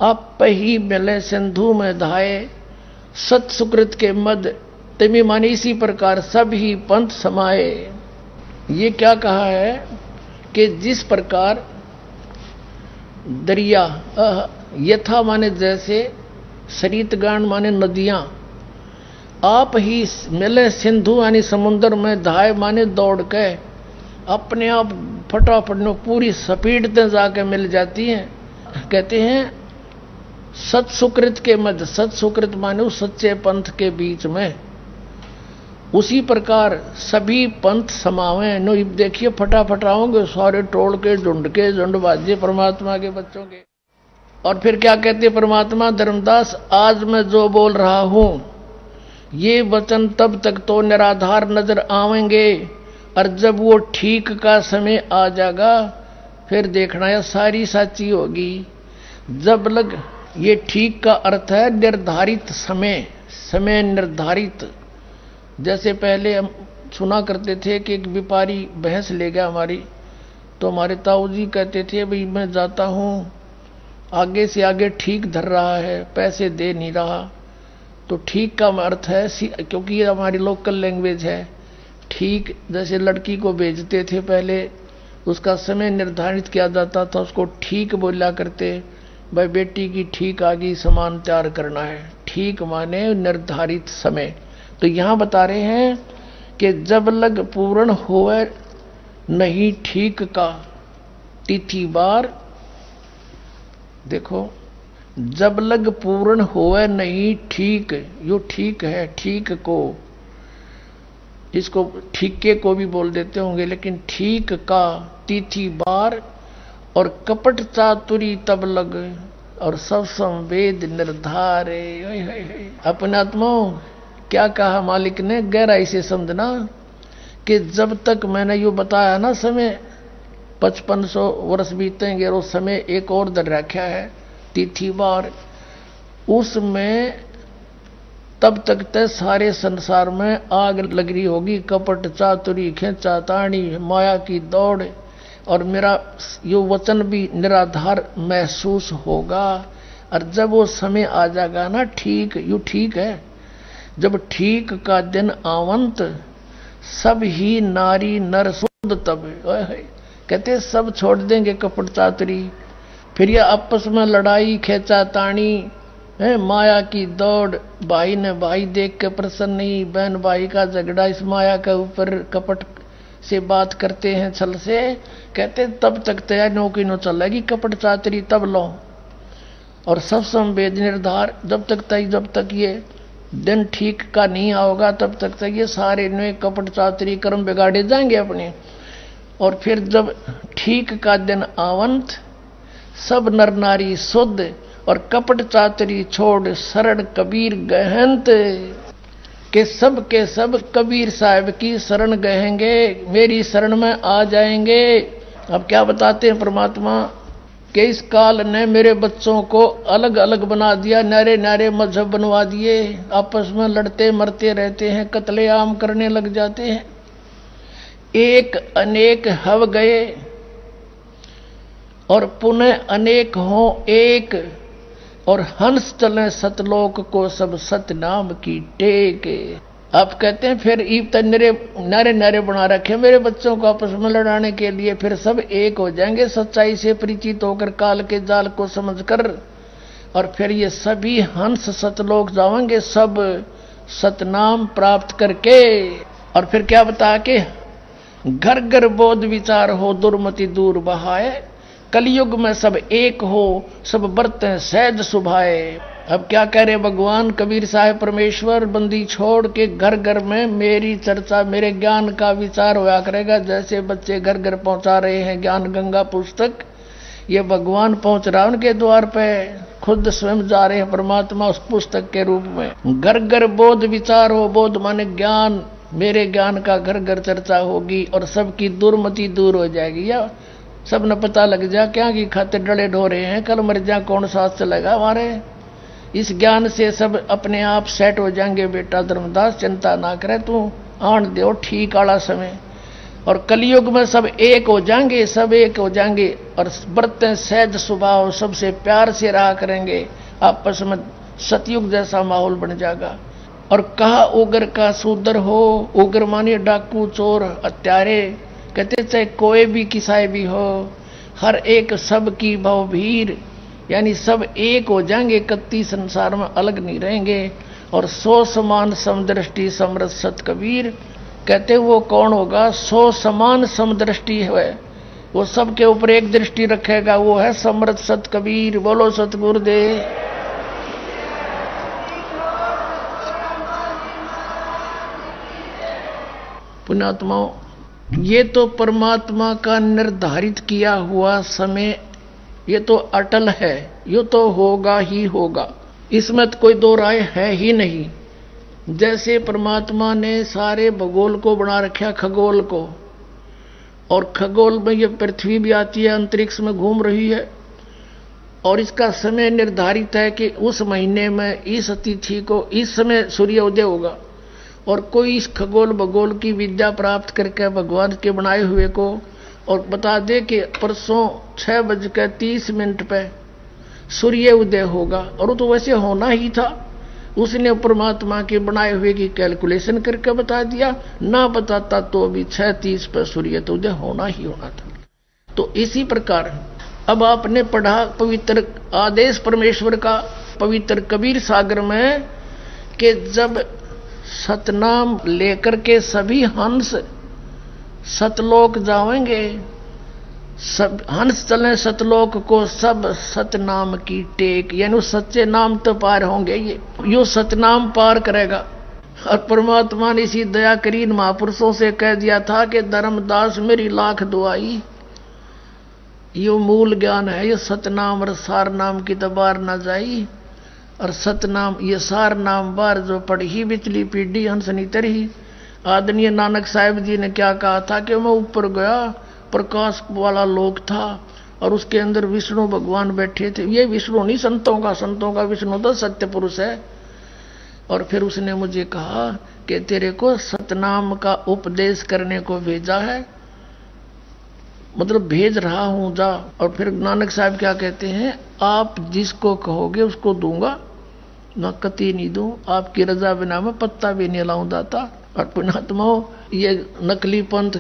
आप ही मिले सिंधु में धाये, सत सुकृत के मद तिमी माने इसी प्रकार सब ही पंथ समाये। ये क्या कहा है कि जिस प्रकार दरिया, यथा माने जैसे, सरितगण माने नदियां, आप ही मिले सिंधु यानी समुद्र में, धाय माने दौड़ के अपने आप फटाफट में पूरी स्पीड से जाके मिल जाती हैं। कहते हैं सत सुकृत के मध्य, सत सुकृत माने उस सच्चे पंथ के बीच में, उसी प्रकार सभी पंथ समावे। नो देखिए फटाफट आओगे सारे टोल के झुंड बाजे परमात्मा के बच्चों के। और फिर क्या कहते परमात्मा धर्मदास, आज मैं जो बोल रहा हूं ये वचन तब तक तो निराधार नजर आवेंगे, और जब वो ठीक का समय आ जाएगा फिर देखना यह सारी साची होगी। जब लग ये ठीक का अर्थ है निर्धारित समय, समय निर्धारित। जैसे पहले हम सुना करते थे कि एक व्यापारी भैंस ले गया हमारी, तो हमारे ताऊ जी कहते थे भाई मैं जाता हूँ, आगे से आगे ठीक धर रहा है, पैसे दे नहीं रहा। तो ठीक का अर्थ है, क्योंकि ये हमारी लोकल लैंग्वेज है, ठीक जैसे लड़की को भेजते थे पहले, उसका समय निर्धारित किया जाता था, उसको ठीक बोला करते, भाई बेटी की ठीक आ गई, सामान तैयार करना है। ठीक माने निर्धारित समय। तो यहां बता रहे हैं कि जब लग पूर्ण होवे नहीं ठीक का तिथि बार, देखो जब लग पूर्ण होवे नहीं ठीक, यो ठीक है, ठीक को, इसको ठीके को भी बोल देते होंगे, लेकिन ठीक का तिथि बार और कपट चातुरी तब लग और सब संवेद निर्धारे। अपने आत्माओं क्या कहा मालिक ने, गहराई से समझना कि जब तक मैंने यो बताया ना समय 5500 वर्ष बीतेंगे, और समय एक और दर रखा है तिथि बार, उसमें तब तक ते सारे संसार में आग लग रही होगी, कपट चातुरी खेचा ताणी माया की दौड़, और मेरा यो वचन भी निराधार महसूस होगा। और जब वो समय आ जाएगा ना ठीक, यू ठीक है, जब ठीक का दिन आवंत सब ही नारी नर शुद्ध तब, कहते सब छोड़ देंगे कपट चातुरी, फिर ये आपस में लड़ाई खेचा ताणी है, माया की दौड़, भाई ने भाई देख के प्रसन्न नहीं, बहन भाई का झगड़ा, इस माया के ऊपर कपट से बात करते हैं छल से, कहते तब तक तैयार नौकी न चलेगी कपट चातरी तब लो। और सब संवेद निर्धार जब तक ये दिन ठीक का नहीं आओगा, तब तक ये सारे नए कपट चातरी कर्म बिगाड़े जाएंगे अपने। और फिर जब ठीक का दिन आवंत सब नर नारी शुद्ध और कपट चातरी छोड़ शरण कबीर गहंत, के सब कबीर साहब की शरण गहेंगे, मेरी शरण में आ जाएंगे। अब क्या बताते हैं परमात्मा कि इस काल ने मेरे बच्चों को अलग अलग बना दिया, नारे नारे मजहब बनवा दिए, आपस में लड़ते मरते रहते हैं, कत्लेआम करने लग जाते हैं। एक अनेक हव गए और पुनः अनेक हों एक, और हंस चले सतलोक को सब सतनाम की टेक। आप कहते हैं फिर ईब तक नारे नारे बना रखे मेरे बच्चों को आपस में लड़ाने के लिए, फिर सब एक हो जाएंगे सच्चाई से परिचित होकर, काल के जाल को समझकर, और फिर ये सभी हंस सतलोक जाएंगे सब सतनाम प्राप्त करके। और फिर क्या बता के घर घर बोध विचार हो दुर्मति दूर बहाए, कलयुग में सब एक हो सब बरतें सहज सुभाए। अब क्या कह रहे भगवान कबीर साहब परमेश्वर, बंदी छोड़ के घर घर में मेरी चर्चा, मेरे ज्ञान का विचार होया करेगा। जैसे बच्चे घर घर पहुंचा रहे हैं ज्ञान गंगा पुस्तक, ये भगवान पहुंच रहा उनके द्वार पे, खुद स्वयं जा रहे हैं परमात्मा उस पुस्तक के रूप में। घर घर बोध विचार हो, बोध माने ज्ञान, मेरे ज्ञान का घर घर चर्चा होगी और सबकी दुर्मति दूर हो जाएगी। या सब न पता लग जा क्या की खातिर डले ढो रहे हैं, कल मर जा कौन साथ चलेगा हमारे। इस ज्ञान से सब अपने आप सेट हो जाएंगे। बेटा धर्मदास चिंता ना करे, तू आन दो ठीक आला समय। और कलयुग में सब एक हो जाएंगे, सब एक हो जाएंगे और बरतें सहज स्वभाव, सबसे प्यार से रहा करेंगे, आपस में सतयुग जैसा माहौल बन जाएगा। और कहा उग्र का शूद्र हो, उग्र मानिए डाकू चोर हत्यारे, कहते चाहे कोई भी किसाए भी हो, हर एक सब की भवभीर, यानी सब एक हो जाएंगे, कत्ती संसार में अलग नहीं रहेंगे। और सो समान समदृष्टि समरस सत कबीर, कहते वो कौन होगा, सो समान समदृष्टि है, वो सबके ऊपर एक दृष्टि रखेगा, वो है समरथ सत कबीर। बोलो सतगुरुदेव। पुण्यात्माओं, ये तो परमात्मा का निर्धारित किया हुआ समय, ये तो अटल है, ये तो होगा ही होगा, इसमें तो कोई दो राय है ही नहीं। जैसे परमात्मा ने सारे भूगोल को बना रखा, खगोल को, और खगोल में ये पृथ्वी भी आती है, अंतरिक्ष में घूम रही है, और इसका समय निर्धारित है कि उस महीने में इस तिथि को इस समय सूर्योदय होगा। और कोई इस खगोल भूगोल की विद्या प्राप्त करके भगवान के बनाए हुए को और बता दे कि परसों 6:30 पे सूर्य उदय होगा, और वो तो वैसे होना ही था, उसने परमात्मा के बनाए हुए की कैलकुलेशन करके बता दिया, ना बताता तो अभी 6:30 पे सूर्य तो उदय होना ही होना था। तो इसी प्रकार अब आपने पढ़ा पवित्र आदेश परमेश्वर का पवित्र कबीर सागर में कि जब सतनाम लेकर के सभी हंस सतलोक जाएंगे, सब हंस चले सतलोक को, सब सतनाम की टेक, यानी सच्चे नाम तो पार होंगे, ये सतनाम पार करेगा। और परमात्मा ने इसी दया करीन महापुरुषों से कह दिया था कि धर्मदास मेरी लाख दुआई, यो मूल ज्ञान है, ये सतनाम और सार नाम की तो बार ना जाई। और सतनाम ये सार नाम बार जो पढ़ी बिचली पीढ़ी हंसनी तरही। आदरणीय नानक साहिब जी ने क्या कहा था कि मैं ऊपर गया, प्रकाश वाला लोक था और उसके अंदर विष्णु भगवान बैठे थे। ये विष्णु नहीं संतों का विष्णु तो सत्य पुरुष है। और फिर उसने मुझे कहा कि तेरे को सतनाम का उपदेश करने को भेजा है, मतलब भेज रहा हूं, जा। और फिर नानक साहब क्या कहते हैं, आप जिसको कहोगे उसको दूंगा, न कती नहीं दूं, आपकी रजा बिना मैं पत्ता भी नहीं लाऊं दाता। और पुण्यात्माओं, ये नकली पंथ,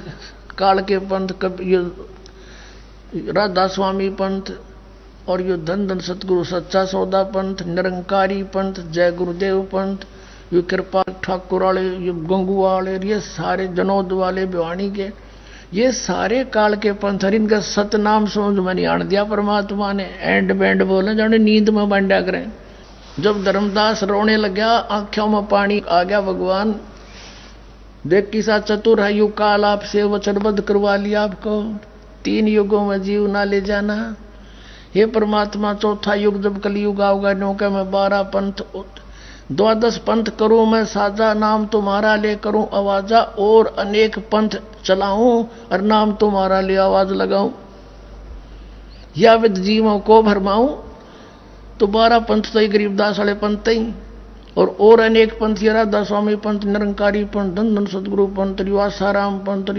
काल के पंथ, ये राधा स्वामी पंथ और ये धन धन सतगुरु सच्चा सौदा पंथ, निरंकारी पंथ, जय गुरुदेव पंथ, ये कृपा ठाकुर वाले, ये गंगू वाले, ये सारे जनोद वाले भिवानी के, ये सारे काल के पंथ। इनका सतनाम समझ में नहीं आन दिया परमात्मा ने। एंड बैंड बोले जाने नींद में बांधा करें। जब धर्मदास रोने लग गया, आंखों में पानी आ गया, भगवान देख किसा चतुर है, युग काल आपसे वचनबद्ध करवा लिया आपको, 3 युगों में जीव ना ले जाना। हे परमात्मा, चौथा युग जब कलयुग आओगा, नौके में 12 पंथ, 12 पंथ करूं मैं साजा, नाम तुम्हारा ले करूं आवाजा, और अनेक पंथ चलाऊं और नाम तुम्हारा ले आवाज लगाऊं, या विद जीवों को भरमाऊं। तो 12 पंथ तो गरीबदास वाले पंथ ही, और अनेक पंथ, राधा स्वामी पंथ, निरंकारी पंथ, धन धन सतगुरु पंथ, आसाराम पंथ,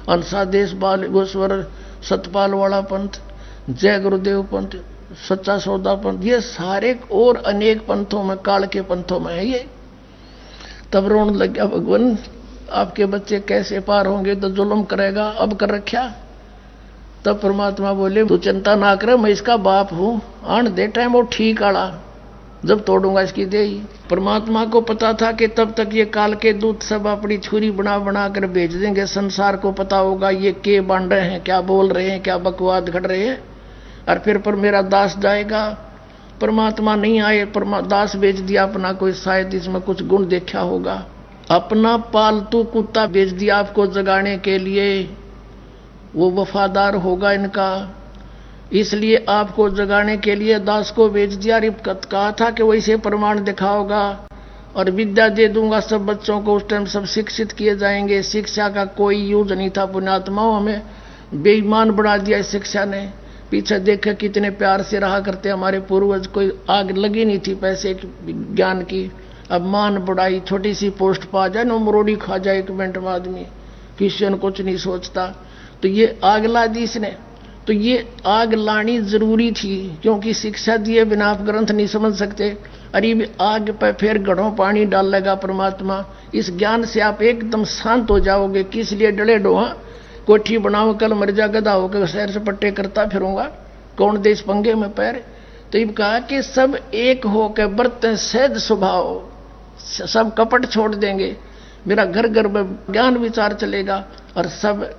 अंसादेश बाल गोस्वर सतपाल वाला पंथ, जय गुरुदेव पंथ, सच्चा सौदा पंथ, ये सारे और अनेक पंथों में, काल के पंथों में है ये। तब रोने लग गया, भगवान आपके बच्चे कैसे पार होंगे, तो जुल्म करेगा, अब कर रखा। तब परमात्मा बोले, तू चिंता ना करे, मैं इसका बाप हूं, आन दे टाइम वो ठीक आड़ा, जब तोड़ूंगा इसकी दे। परमात्मा को पता था कि तब तक ये काल के दूत सब अपनी छुरी बना बना कर भेज देंगे, संसार को पता होगा ये के बांध रहे हैं, क्या बोल रहे हैं, क्या बकवाद घट रहे हैं। और फिर पर मेरा दास जाएगा परमात्मा नहीं आए, दास बेच दिया अपना, कोई शायद इसमें कुछ गुण देखा होगा। अपना पालतू कुत्ता बेच दिया आपको जगाने के लिए, वो वफादार होगा इनका, इसलिए आपको जगाने के लिए दास को बेच दिया। कहा था कि वैसे प्रमाण दिखाओगा और विद्या दे दूंगा सब बच्चों को, उस टाइम सब शिक्षित किए जाएंगे। शिक्षा का कोई यूज नहीं था पुण्यात्माओं, हमें बेईमान बना दिया इस शिक्षा ने। पीछे देखे कितने प्यार से रहा करते हमारे पूर्वज, कोई आग लगी नहीं थी पैसे की ज्ञान की। अब मान बढ़ाई, छोटी सी पोस्ट पा जाए ना मरोड़ी खा जाए 1 मिनट में आदमी, किसी ने कुछ नहीं सोचता। तो ये आग ला दी इसने, तो ये आग लानी जरूरी थी, क्योंकि शिक्षा दिए बिना आप ग्रंथ नहीं समझ सकते। अरे आग पर फिर घड़ों पानी डालेगा परमात्मा। इस ज्ञान से आप एकदम शांत हो जाओगे। किस लिए डले डोहा, कोठी बनाओ कल मर जा गधा होकर शहर से पट्टे करता फिरूंगा, कौन देश पंगे में पैर। तो ये कहा कि सब एक होकर बरतें सहज स्वभाव, सब कपट छोड़ देंगे, मेरा घर घर में ज्ञान विचार चलेगा और सब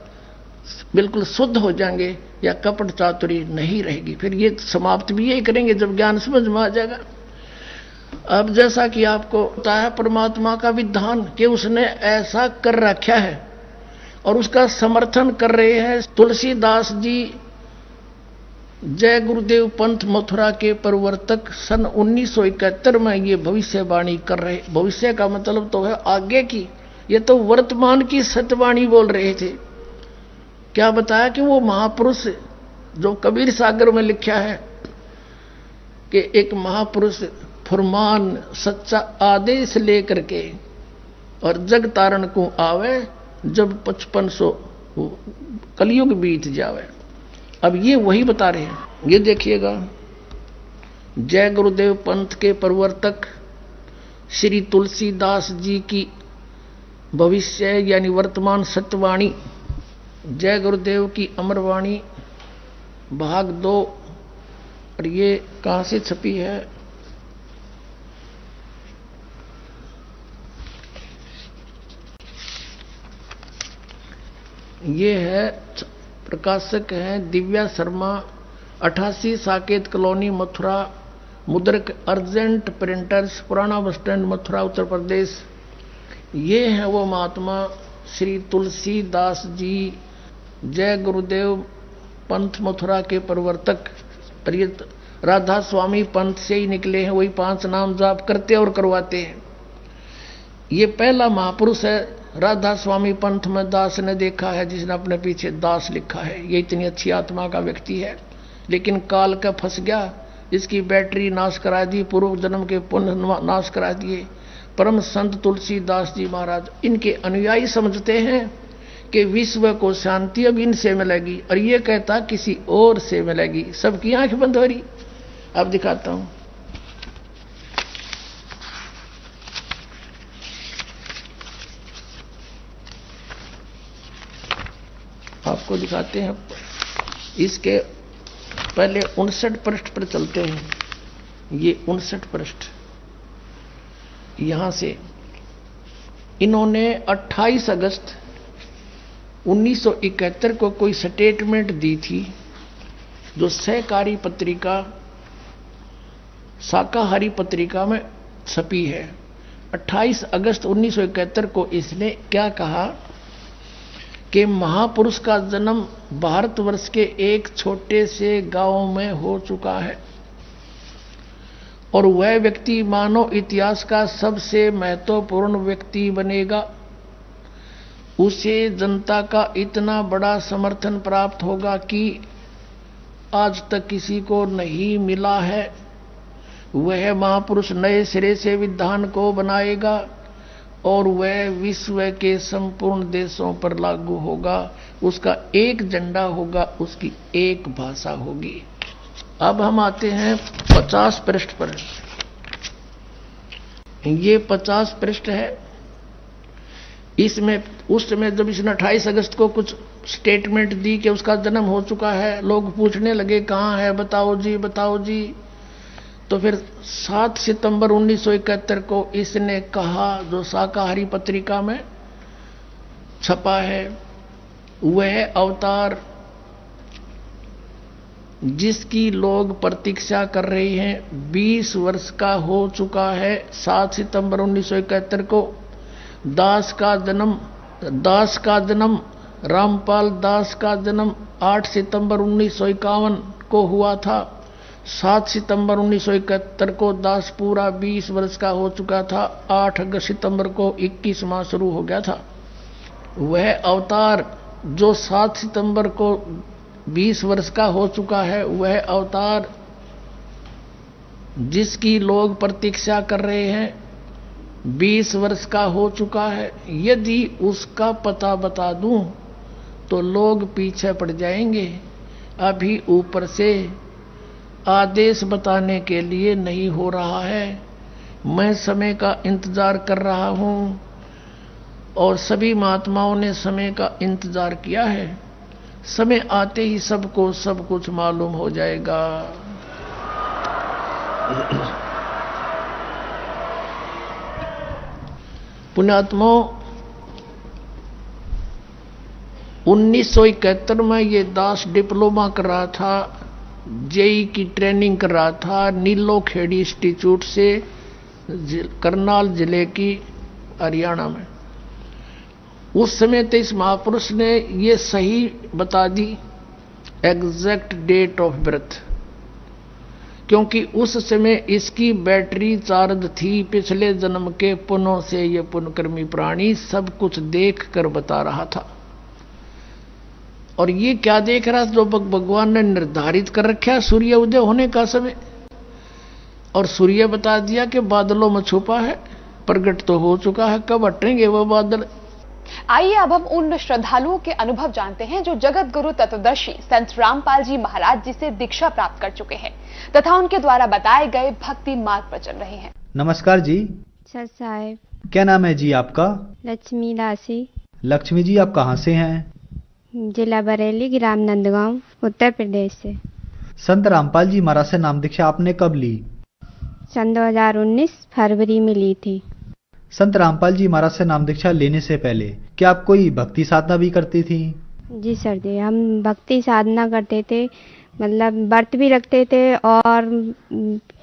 बिल्कुल शुद्ध हो जाएंगे, या कपट चातुरी नहीं रहेगी। फिर ये समाप्त भी यही करेंगे जब ज्ञान समझ में आ जाएगा। अब जैसा कि आपको पता है परमात्मा का विधान कि उसने ऐसा कर रखा है और उसका समर्थन कर रहे हैं तुलसीदास जी। जय गुरुदेव पंथ मथुरा के प्रवर्तक सन 1971 में ये भविष्यवाणी कर रहे। भविष्य का मतलब तो है आगे की, ये तो वर्तमान की सत्यवाणी बोल रहे थे। क्या बताया कि वो महापुरुष जो कबीर सागर में लिखा है कि एक महापुरुष फरमान सच्चा आदेश लेकर के और जग तारण को आवे, जब 5500 कलयुग बीत जावे। अब ये वही बता रहे हैं, ये देखिएगा। जय गुरुदेव पंथ के प्रवर्तक श्री तुलसीदास जी की भविष्य यानी वर्तमान सत्यवाणी, जय गुरुदेव की अमरवाणी भाग 2। और ये कहां से छपी है, ये है प्रकाशक हैं दिव्या शर्मा, 88 साकेत कॉलोनी मथुरा, मुद्रक अर्जेंट प्रिंटर्स, पुराना बस स्टैंड मथुरा उत्तर प्रदेश। ये है वो महात्मा श्री तुलसीदास जी, जय गुरुदेव पंथ मथुरा के प्रवर्तक। राधा स्वामी पंथ से ही निकले हैं, वही 5 नाम जाप करते और करवाते हैं। ये पहला महापुरुष है। राधा स्वामी पंथ में दास ने देखा है, जिसने अपने पीछे दास लिखा है। ये इतनी अच्छी आत्मा का व्यक्ति है, लेकिन काल का फंस गया, इसकी बैटरी नाश करा दी, पूर्व जन्म के पुण्य नाश करा दिए। परम संत तुलसीदास जी महाराज इनके अनुयायी समझते हैं कि विश्व को शांति अब इनसे मिलेगी, और ये कहता किसी और से मिलेगी। सबकी आंख बंद हो रही। अब दिखाता हूं, आपको दिखाते हैं। इसके पहले 59 पृष्ठ पर चलते हैं। ये 59 पृष्ठ, यहां से इन्होंने 28 अगस्त 1971 को कोई स्टेटमेंट दी थी, जो सहकारी पत्रिका शाकाहारी पत्रिका में छपी है। 28 अगस्त 1971 को इसने क्या कहा कि महापुरुष का जन्म भारतवर्ष के एक छोटे से गांव में हो चुका है, और वह व्यक्ति मानव इतिहास का सबसे महत्वपूर्ण व्यक्ति बनेगा। उसे जनता का इतना बड़ा समर्थन प्राप्त होगा कि आज तक किसी को नहीं मिला है। वह महापुरुष नए सिरे से विधान को बनाएगा और वह विश्व के संपूर्ण देशों पर लागू होगा। उसका एक झंडा होगा, उसकी एक भाषा होगी। अब हम आते हैं 50 पृष्ठ पर। ये 50 पृष्ठ है। इसमें उस समय जब इसने 28 अगस्त को कुछ स्टेटमेंट दी कि उसका जन्म हो चुका है, लोग पूछने लगे कहाँ है, बताओ जी बताओ जी। तो फिर 7 सितंबर 1971 को इसने कहा, जो शाकाहारी पत्रिका में छपा है, वह अवतार जिसकी लोग प्रतीक्षा कर रहे हैं। 20 वर्ष का हो चुका है। 7 सितंबर 1971 को दास का जन्म रामपाल दास का जन्म 8 सितंबर 1951 को हुआ था। 7 सितंबर 1971 को दास पूरा 20 वर्ष का हो चुका था। 8 अगस्त सितंबर को 21 माह शुरू हो गया था। वह अवतार जो 7 सितंबर को 20 वर्ष का हो चुका है, वह अवतार जिसकी लोग प्रतीक्षा कर रहे हैं, 20 वर्ष का हो चुका है। यदि उसका पता बता दूं तो लोग पीछे पड़ जाएंगे। अभी ऊपर से आदेश बताने के लिए नहीं हो रहा है। मैं समय का इंतजार कर रहा हूं और सभी महात्माओं ने समय का इंतजार किया है। समय आते ही सबको सब कुछ मालूम हो जाएगा। पुण्यात्माओं, 1971 में ये दास डिप्लोमा कर रहा था, जेई की ट्रेनिंग कर रहा था नीलो खेड़ी इंस्टीट्यूट से, करनाल जिले की हरियाणा में। उस समय तो इस महापुरुष ने ये सही बता the exact date of birth, क्योंकि उस समय इसकी बैटरी चार्ज थी। पिछले जन्म के पुण्यों से ये पुण्यकर्मी प्राणी सब कुछ देख कर बता रहा था। और ये क्या देख रहा था? जो भगवान ने निर्धारित कर रखा है सूर्य उदय होने का समय, और सूर्य बता दिया कि बादलों में छुपा है, प्रकट तो हो चुका है, कब हटेंगे वो बादल। आइए अब हम उन श्रद्धालुओं के अनुभव जानते हैं जो जगत गुरु तत्वदर्शी संत रामपाल जी महाराज जी से दीक्षा प्राप्त कर चुके हैं तथा उनके द्वारा बताए गए भक्ति मार्ग पर चल रहे हैं। नमस्कार जी। सर साहेब। क्या नाम है जी आपका? लक्ष्मी दासी। लक्ष्मी जी, आप कहाँ से हैं? जिला बरेली, ग्राम नंदगांव, उत्तर प्रदेश से। संत रामपाल जी महाराज से नाम दीक्षा आपने कब ली? सन 2019 फरवरी में ली थी। संत रामपाल जी महाराज से नाम दीक्षा लेने से पहले क्या आप कोई भक्ति साधना भी करती थी? जी सर जी, हम भक्ति साधना करते थे, मतलब व्रत भी रखते थे और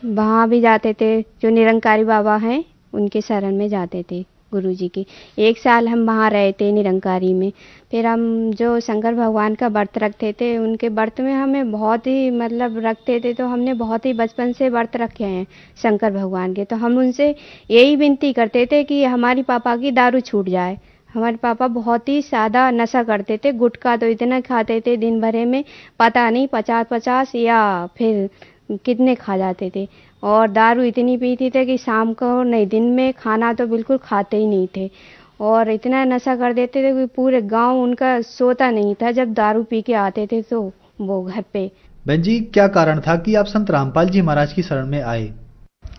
वहाँ भी जाते थे। जो निरंकारी बाबा हैं उनके शरण में जाते थे गुरु जी की। 1 साल हम वहाँ रहे थे निरंकारी में। फिर हम जो शंकर भगवान का व्रत रखते थे, उनके व्रत में हमें बहुत ही मतलब रखते थे, तो हमने बहुत ही बचपन से व्रत रखे हैं शंकर भगवान के। तो हम उनसे यही विनती करते थे कि हमारी पापा की दारू छूट जाए। हमारे पापा बहुत ही सादा नशा करते थे, गुटखा तो इतना खाते थे दिन भरे में पता नहीं 50-50 या फिर कितने खा जाते थे। और दारू इतनी पीती थे कि शाम को नहीं, दिन में खाना तो बिल्कुल खाते ही नहीं थे। और इतना नशा कर देते थे कि पूरे गांव उनका सोता नहीं था जब दारू पी के आते थे तो वो घर पे। बहन जी, क्या कारण था कि आप संत रामपाल जी महाराज की शरण में आए?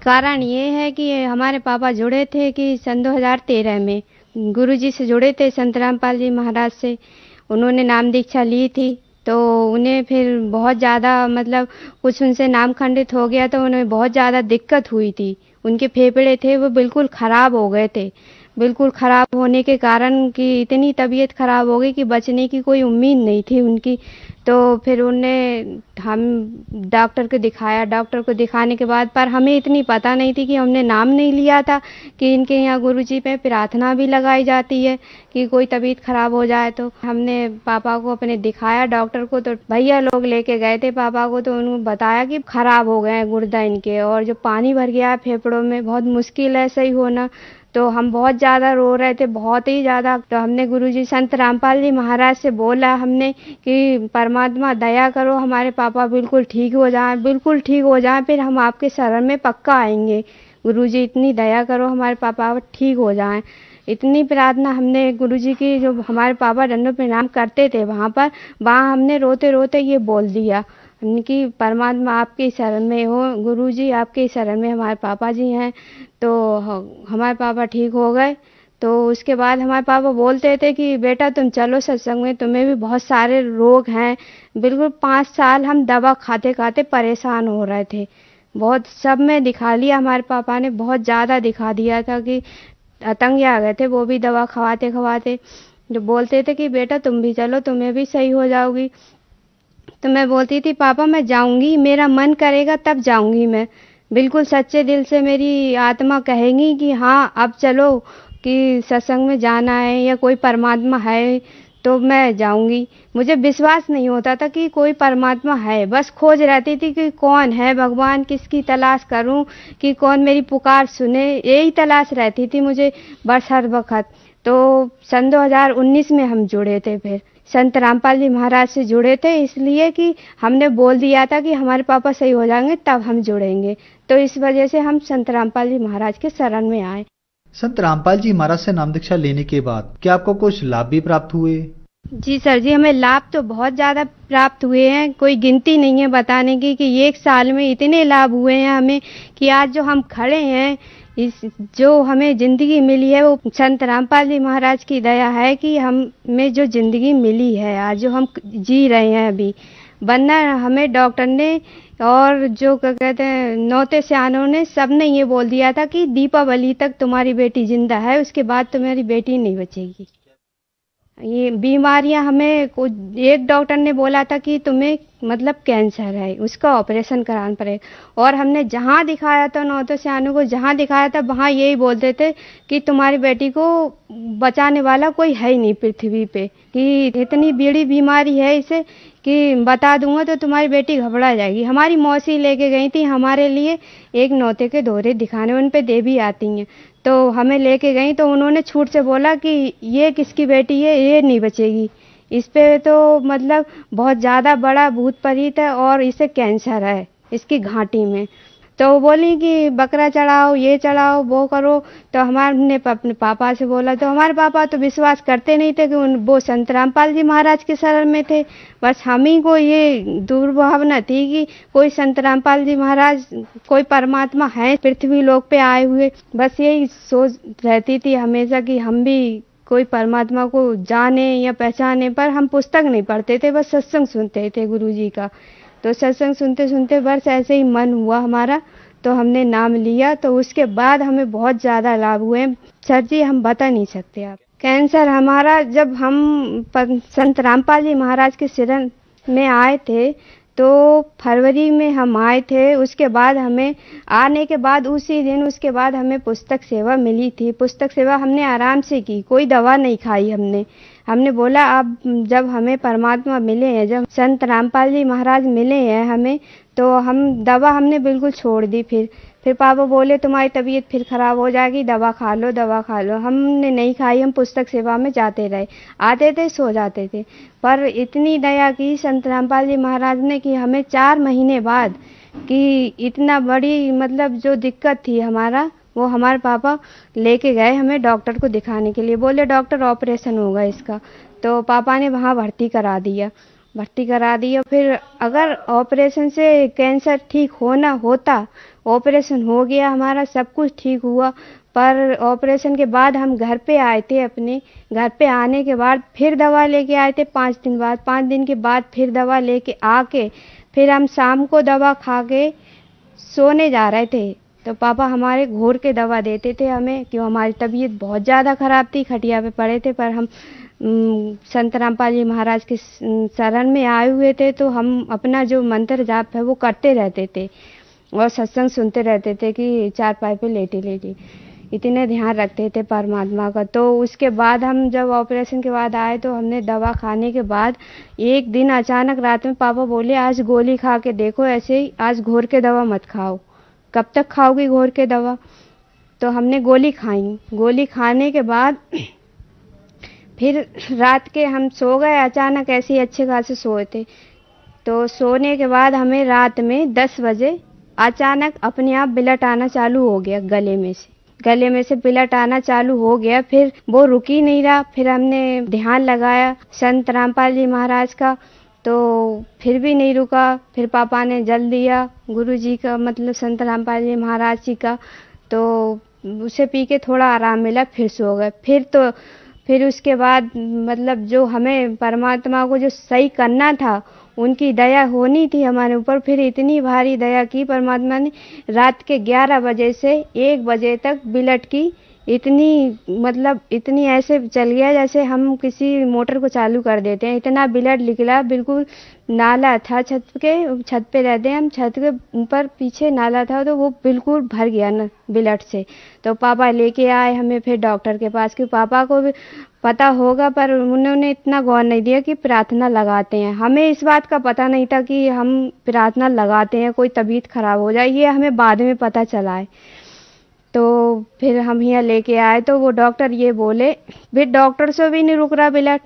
कारण ये है कि हमारे पापा जुड़े थे कि सन 2013 में गुरुजी से जुड़े थे, संत रामपाल जी महाराज से। उन्होंने नाम दीक्षा ली थी तो उन्हें फिर बहुत ज़्यादा मतलब कुछ उनसे नाम खंडित हो गया तो उन्हें बहुत ज़्यादा दिक्कत हुई थी। उनके फेफड़े थे वो बिल्कुल ख़राब हो गए थे। बिल्कुल ख़राब होने के कारण कि इतनी तबीयत ख़राब हो गई कि बचने की कोई उम्मीद नहीं थी उनकी। तो फिर हम डॉक्टर को दिखाया। डॉक्टर को दिखाने के बाद पर हमें इतनी पता नहीं थी कि हमने नाम नहीं लिया था कि इनके यहाँ गुरुजी पे प्रार्थना भी लगाई जाती है कि कोई तबीयत खराब हो जाए। तो हमने पापा को अपने दिखाया डॉक्टर को, तो भैया लोग लेके गए थे पापा को, तो उन्होंने बताया कि खराब हो गए हैं गुर्दा इनके और जो पानी भर गया है फेफड़ों में, बहुत मुश्किल है सही होना। तो हम बहुत ज़्यादा रो रहे थे, बहुत ही ज़्यादा। तो हमने गुरुजी संत रामपाल जी महाराज से बोला हमने कि परमात्मा दया करो, हमारे पापा बिल्कुल ठीक हो जाएं, बिल्कुल ठीक हो जाएं, फिर हम आपके शरण में पक्का आएंगे। गुरुजी इतनी दया करो हमारे पापा ठीक हो जाएं। इतनी प्रार्थना हमने गुरुजी की, जो हमारे पापा दंडों प्रणाम करते थे वहाँ हमने रोते रोते ये बोल दिया कि परमात्मा आपके शरण में हो, गुरुजी आपके शरण में हमारे पापा जी हैं। तो हमारे पापा ठीक हो गए। तो उसके बाद हमारे पापा बोलते थे कि बेटा तुम चलो सत्संग में, तुम्हें भी बहुत सारे रोग हैं। बिल्कुल 5 साल हम दवा खाते खाते परेशान हो रहे थे। बहुत सब में दिखा लिया, हमारे पापा ने बहुत ज़्यादा दिखा दिया था कि अतंग आ गए थे वो भी दवा खवाते खवाते। जो बोलते थे कि बेटा तुम भी चलो, तुम्हें भी सही हो जाओगी। तो मैं बोलती थी पापा मैं जाऊंगी, मेरा मन करेगा तब जाऊंगी। मैं बिल्कुल सच्चे दिल से मेरी आत्मा कहेगी कि हाँ अब चलो, कि सत्संग में जाना है या कोई परमात्मा है तो मैं जाऊंगी। मुझे विश्वास नहीं होता था कि कोई परमात्मा है, बस खोज रहती थी कि कौन है भगवान, किसकी तलाश करूं, कि कौन मेरी पुकार सुने, यही तलाश रहती थी मुझे बस हर वक्त। तो सन 2019 में हम जुड़े थे, फिर संत रामपाल जी महाराज से जुड़े थे, इसलिए कि हमने बोल दिया था कि हमारे पापा सही हो जाएंगे तब हम जुड़ेंगे, तो इस वजह से हम संत रामपाल जी महाराज के शरण में आए। संत रामपाल जी महाराज से नाम दीक्षा लेने के बाद क्या आपको कुछ लाभ भी प्राप्त हुए? जी सर जी, हमें लाभ तो बहुत ज्यादा प्राप्त हुए हैं, कोई गिनती नहीं है बताने की कि एक साल में इतने लाभ हुए हैं हमें कि आज जो हम खड़े हैं, इस जो हमें जिंदगी मिली है वो संत रामपाल जी महाराज की दया है कि हमें जो जिंदगी मिली है आज जो हम जी रहे हैं अभी, वरना हमें डॉक्टर ने और जो क्या कहते हैं नौते सियानों ने सबने ये बोल दिया था कि दीपावली तक तुम्हारी बेटी जिंदा है, उसके बाद तुम्हारी बेटी नहीं बचेगी। ये बीमारियां हमें एक डॉक्टर ने बोला था कि तुम्हें मतलब कैंसर है, उसका ऑपरेशन कराना पड़ेगा, और हमने जहां दिखाया था नौते सियानों को जहां दिखाया था वहां यही बोलते थे कि तुम्हारी बेटी को बचाने वाला कोई है ही नहीं पृथ्वी पे, कि इतनी बड़ी बीमारी है इसे कि बता दूंगा तो तुम्हारी बेटी घबरा जाएगी। हमारी मौसी लेके गई थी हमारे लिए एक नौते के दौरे दिखाने, उन पे देवी आती हैं, तो हमें लेके गई तो उन्होंने छूट से बोला कि ये किसकी बेटी है, ये नहीं बचेगी, इस पे तो मतलब बहुत ज्यादा बड़ा भूत प्रेत है और इसे कैंसर है इसकी घाटी में। तो वो बोली कि बकरा चढ़ाओ, ये चढ़ाओ, वो करो। तो हमने अपने पापा से बोला, तो हमारे पापा तो विश्वास करते नहीं थे कि वो संत रामपाल जी महाराज के शरण में थे, बस हम ही को ये दुर्भावना थी कि कोई संत रामपाल जी महाराज कोई परमात्मा है पृथ्वी लोक पे आए हुए, बस यही सोच रहती थी हमेशा कि हम भी कोई परमात्मा को जाने या पहचाने। पर हम पुस्तक नहीं पढ़ते थे, बस सत्संग सुनते थे गुरुजी का। तो सत्संग सुनते सुनते बस ऐसे ही मन हुआ हमारा, तो हमने नाम लिया, तो उसके बाद हमें बहुत ज्यादा लाभ हुए सर जी, हम बता नहीं सकते आप। कैंसर हमारा जब हम संत रामपाल जी महाराज के शरण में आए थे तो फरवरी में हम आए थे, उसके बाद हमें आने के बाद उसी दिन उसके बाद हमें पुस्तक सेवा मिली थी। पुस्तक सेवा हमने आराम से की, कोई दवा नहीं खाई हमने बोला अब जब हमें परमात्मा मिले हैं, जब संत रामपाल जी महाराज मिले हैं हमें, तो हम दवा हमने बिल्कुल छोड़ दी। फिर पापा बोले तुम्हारी तबीयत फिर खराब हो जाएगी, दवा खा लो। हमने नहीं खाई, हम पुस्तक सेवा में जाते रहे, आते थे सो जाते थे। पर इतनी दया की संत रामपाल जी महाराज ने कि हमें 4 महीने बाद कि इतना बड़ी मतलब जो दिक्कत थी हमारा, वो हमारे पापा लेके गए हमें डॉक्टर को दिखाने के लिए। बोले डॉक्टर ऑपरेशन होगा इसका, तो पापा ने वहाँ भर्ती करा दिया। फिर अगर ऑपरेशन से कैंसर ठीक होता, ऑपरेशन हो गया हमारा, सब कुछ ठीक हुआ। पर ऑपरेशन के बाद हम घर पे आए थे, अपने घर पे आने के बाद फिर दवा लेके आए थे 5 दिन बाद। 5 दिन के बाद फिर दवा लेके आके फिर हम शाम को दवा खा के सोने जा रहे थे, तो पापा हमारे घोर के दवा देते थे हमें, क्यों हमारी तबीयत बहुत ज़्यादा खराब थी, खटिया पे पड़े थे। पर हम संत रामपाल जी महाराज के शरण में आए हुए थे, तो हम अपना जो मंत्र जाप है वो करते रहते थे और सत्संग सुनते रहते थे कि चारपाई पे लेटे इतने ध्यान रखते थे परमात्मा का। तो उसके बाद हम जब ऑपरेशन के बाद आए तो हमने दवा खाने के बाद एक दिन अचानक रात में पापा बोले आज गोली खा के देखो, ऐसे ही आज घोर के दवा मत खाओ, कब तक खाओगी घोर के दवा। तो हमने गोली खाई, गोली खाने के बाद फिर रात के हम सो गए, अचानक ऐसे ही अच्छे खासे सोए थे। तो सोने के बाद हमें रात में 10 बजे अचानक अपने आप ब्लड आना चालू हो गया, गले में से ब्लड आना चालू हो गया। फिर वो रुक ही नहीं रहा, फिर हमने ध्यान लगाया संत रामपाल जी महाराज का, तो फिर भी नहीं रुका। फिर पापा ने जल दिया गुरुजी का, मतलब संत रामपाल जी महाराज जी का, तो उसे पी के थोड़ा आराम मिला, फिर सो गए। फिर उसके बाद मतलब जो हमें परमात्मा को जो सही करना था, उनकी दया होनी थी हमारे ऊपर, फिर इतनी भारी दया की परमात्मा ने। रात के 11 बजे से 1 बजे तक ब्लड की इतनी ऐसे चल गया जैसे हम किसी मोटर को चालू कर देते हैं, इतना ब्लड निकला। बिल्कुल नाला था छत पे रहते हैं हम, छत के ऊपर पीछे नाला था, तो वो बिल्कुल भर गया ना ब्लड से। तो पापा लेके आए हमें फिर डॉक्टर के पास, कि पापा को भी पता होगा, पर उन्होंने इतना गौर नहीं दिया कि प्रार्थना लगाते हैं। हमें इस बात का पता नहीं था कि हम प्रार्थना लगाते हैं कोई तबीयत खराब हो जाए, ये हमें बाद में पता चला है। तो फिर हम यहाँ लेके आए तो वो डॉक्टर ये बोले, फिर डॉक्टर से भी नहीं रुक रहा ब्लड,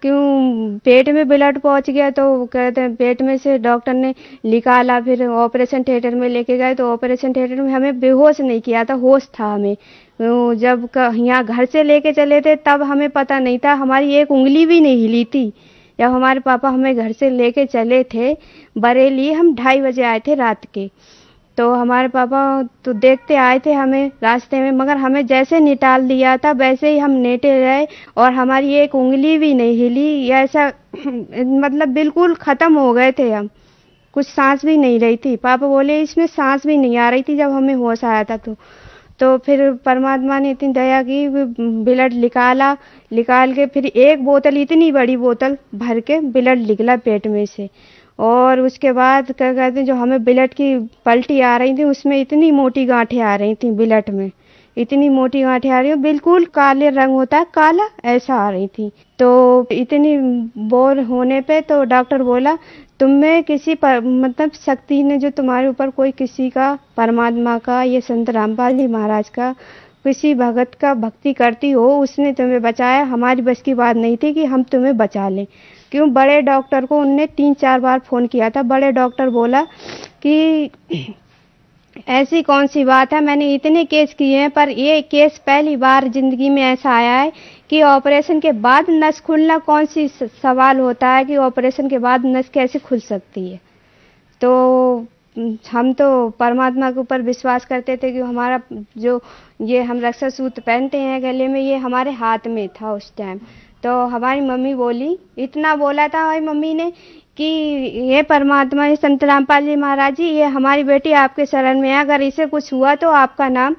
क्यों पेट में ब्लड पहुंच गया। तो कहते हैं पेट में से डॉक्टर ने निकाला, फिर ऑपरेशन थिएटर में लेके गए, तो ऑपरेशन थिएटर में हमें बेहोश नहीं किया था, होश था हमें। जब यहाँ घर से लेके चले थे तब हमें पता नहीं था, हमारी एक उंगली भी नहीं हिली थी। जब हमारे पापा हमें घर से लेके चले थे बरेली, हम 2:30 बजे आए थे रात के, तो हमारे पापा तो देखते आए थे हमें रास्ते में, मगर हमें जैसे निटाल दिया था वैसे ही हम लेटे रहे और हमारी एक उंगली भी नहीं हिली। ऐसा बिल्कुल खत्म हो गए थे हम, कुछ सांस भी नहीं रही थी। पापा बोले इसमें सांस भी नहीं आ रही थी जब हमें होश आया था। तो फिर परमात्मा ने इतनी दया की, ब्लड निकाल के फिर एक बोतल, इतनी बड़ी बोतल भर के ब्लड निकला पेट में से। और उसके बाद क्या कहते हैं, जो हमें ब्लड की पलटी आ रही थी उसमें इतनी मोटी गांठें आ रही थी ब्लड में, इतनी मोटी गांठें आ रही थी, बिल्कुल काले रंग होता है काला, ऐसा आ रही थी। तो इतनी बोर होने पे तो डॉक्टर बोला तुम्हें किसी शक्ति ने, जो तुम्हारे ऊपर कोई किसी का, परमात्मा का, ये संत रामपाल जी महाराज का, किसी भगत का भक्ति करती हो, उसने तुम्हें बचाया। हमारी बस की बात नहीं थी कि हम तुम्हें बचा लें, क्यों बड़े डॉक्टर को उनने 3-4 बार फोन किया था। बड़े डॉक्टर बोला कि ऐसी कौन सी बात है, मैंने इतने केस किए हैं पर ये केस पहली बार जिंदगी में ऐसा आया है कि ऑपरेशन के बाद नस खुलना कौन सी सवाल होता है कि ऑपरेशन के बाद नस कैसे खुल सकती है। तो हम तो परमात्मा के ऊपर विश्वास करते थे कि हमारा जो ये हम रक्षा सूत्र पहनते हैं गले में, ये हमारे हाथ में था उस टाइम। तो हमारी मम्मी बोली, इतना बोला था हमारी मम्मी ने कि ये परमात्मा, ये संत रामपाल जी महाराज जी, ये हमारी बेटी आपके शरण में है, अगर इसे कुछ हुआ तो आपका नाम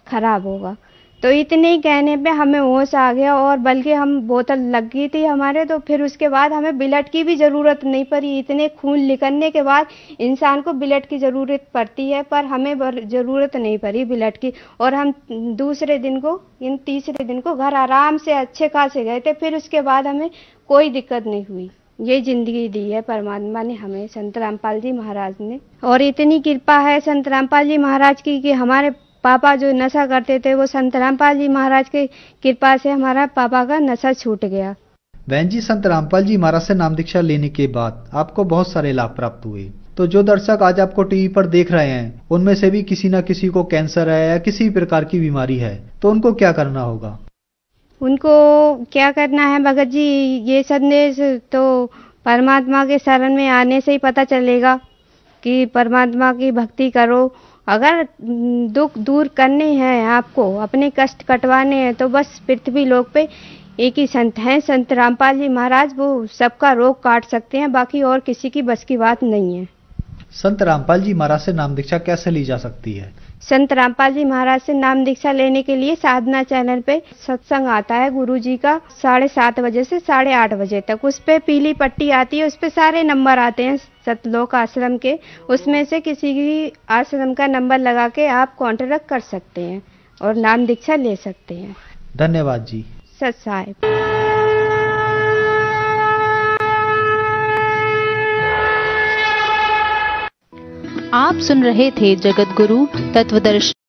खराब होगा। तो इतने ही कहने पे हमें होश आ गया, और बल्कि हम बोतल लग गई थी हमारे, तो फिर उसके बाद हमें ब्लड की भी ज़रूरत नहीं पड़ी। इतने खून निकलने के बाद इंसान को ब्लड की ज़रूरत पड़ती है, पर हमें ज़रूरत नहीं पड़ी ब्लड की। और हम तीसरे दिन को घर आराम से अच्छे खासे गए थे। फिर उसके बाद हमें कोई दिक्कत नहीं हुई। ये जिंदगी दी है परमात्मा ने हमें, संत रामपाल जी महाराज ने। और इतनी कृपा है संत रामपाल जी महाराज की कि हमारे पापा जो नशा करते थे, वो संत रामपाल जी महाराज की कृपा से हमारा पापा का नशा छूट गया। बहन जी, संत रामपाल जी महाराज से नाम दीक्षा लेने के बाद आपको बहुत सारे लाभ प्राप्त हुए। तो जो दर्शक आज आपको टीवी पर देख रहे हैं, उनमें से भी किसी न किसी को कैंसर है या किसी प्रकार की बीमारी है, तो उनको क्या करना होगा? उनको क्या करना है भगत जी, ये संदेश तो परमात्मा के शरण में आने से ही पता चलेगा कि परमात्मा की भक्ति करो। अगर दुख दूर करने हैं आपको, अपने कष्ट कटवाने हैं, तो बस पृथ्वी लोक पे एक ही संत हैं, संत रामपाल जी महाराज। वो सबका रोग काट सकते हैं, बाकी और किसी की बस की बात नहीं है। संत रामपाल जी महाराज से नाम दीक्षा कैसे ली जा सकती है? संत रामपाल जी महाराज से नाम दीक्षा लेने के लिए साधना चैनल पे सत्संग आता है गुरुजी का 7:30 बजे से 8:30 बजे तक। उस पे पीली पट्टी आती है, उस पे सारे नंबर आते हैं सतलोक आश्रम के। उसमें से किसी भी आश्रम का नंबर लगा के आप कॉन्टेक्ट कर सकते हैं और नाम दीक्षा ले सकते हैं। धन्यवाद जी। सत साहिब। आप सुन रहे थे जगत गुरु तत्वदर्शी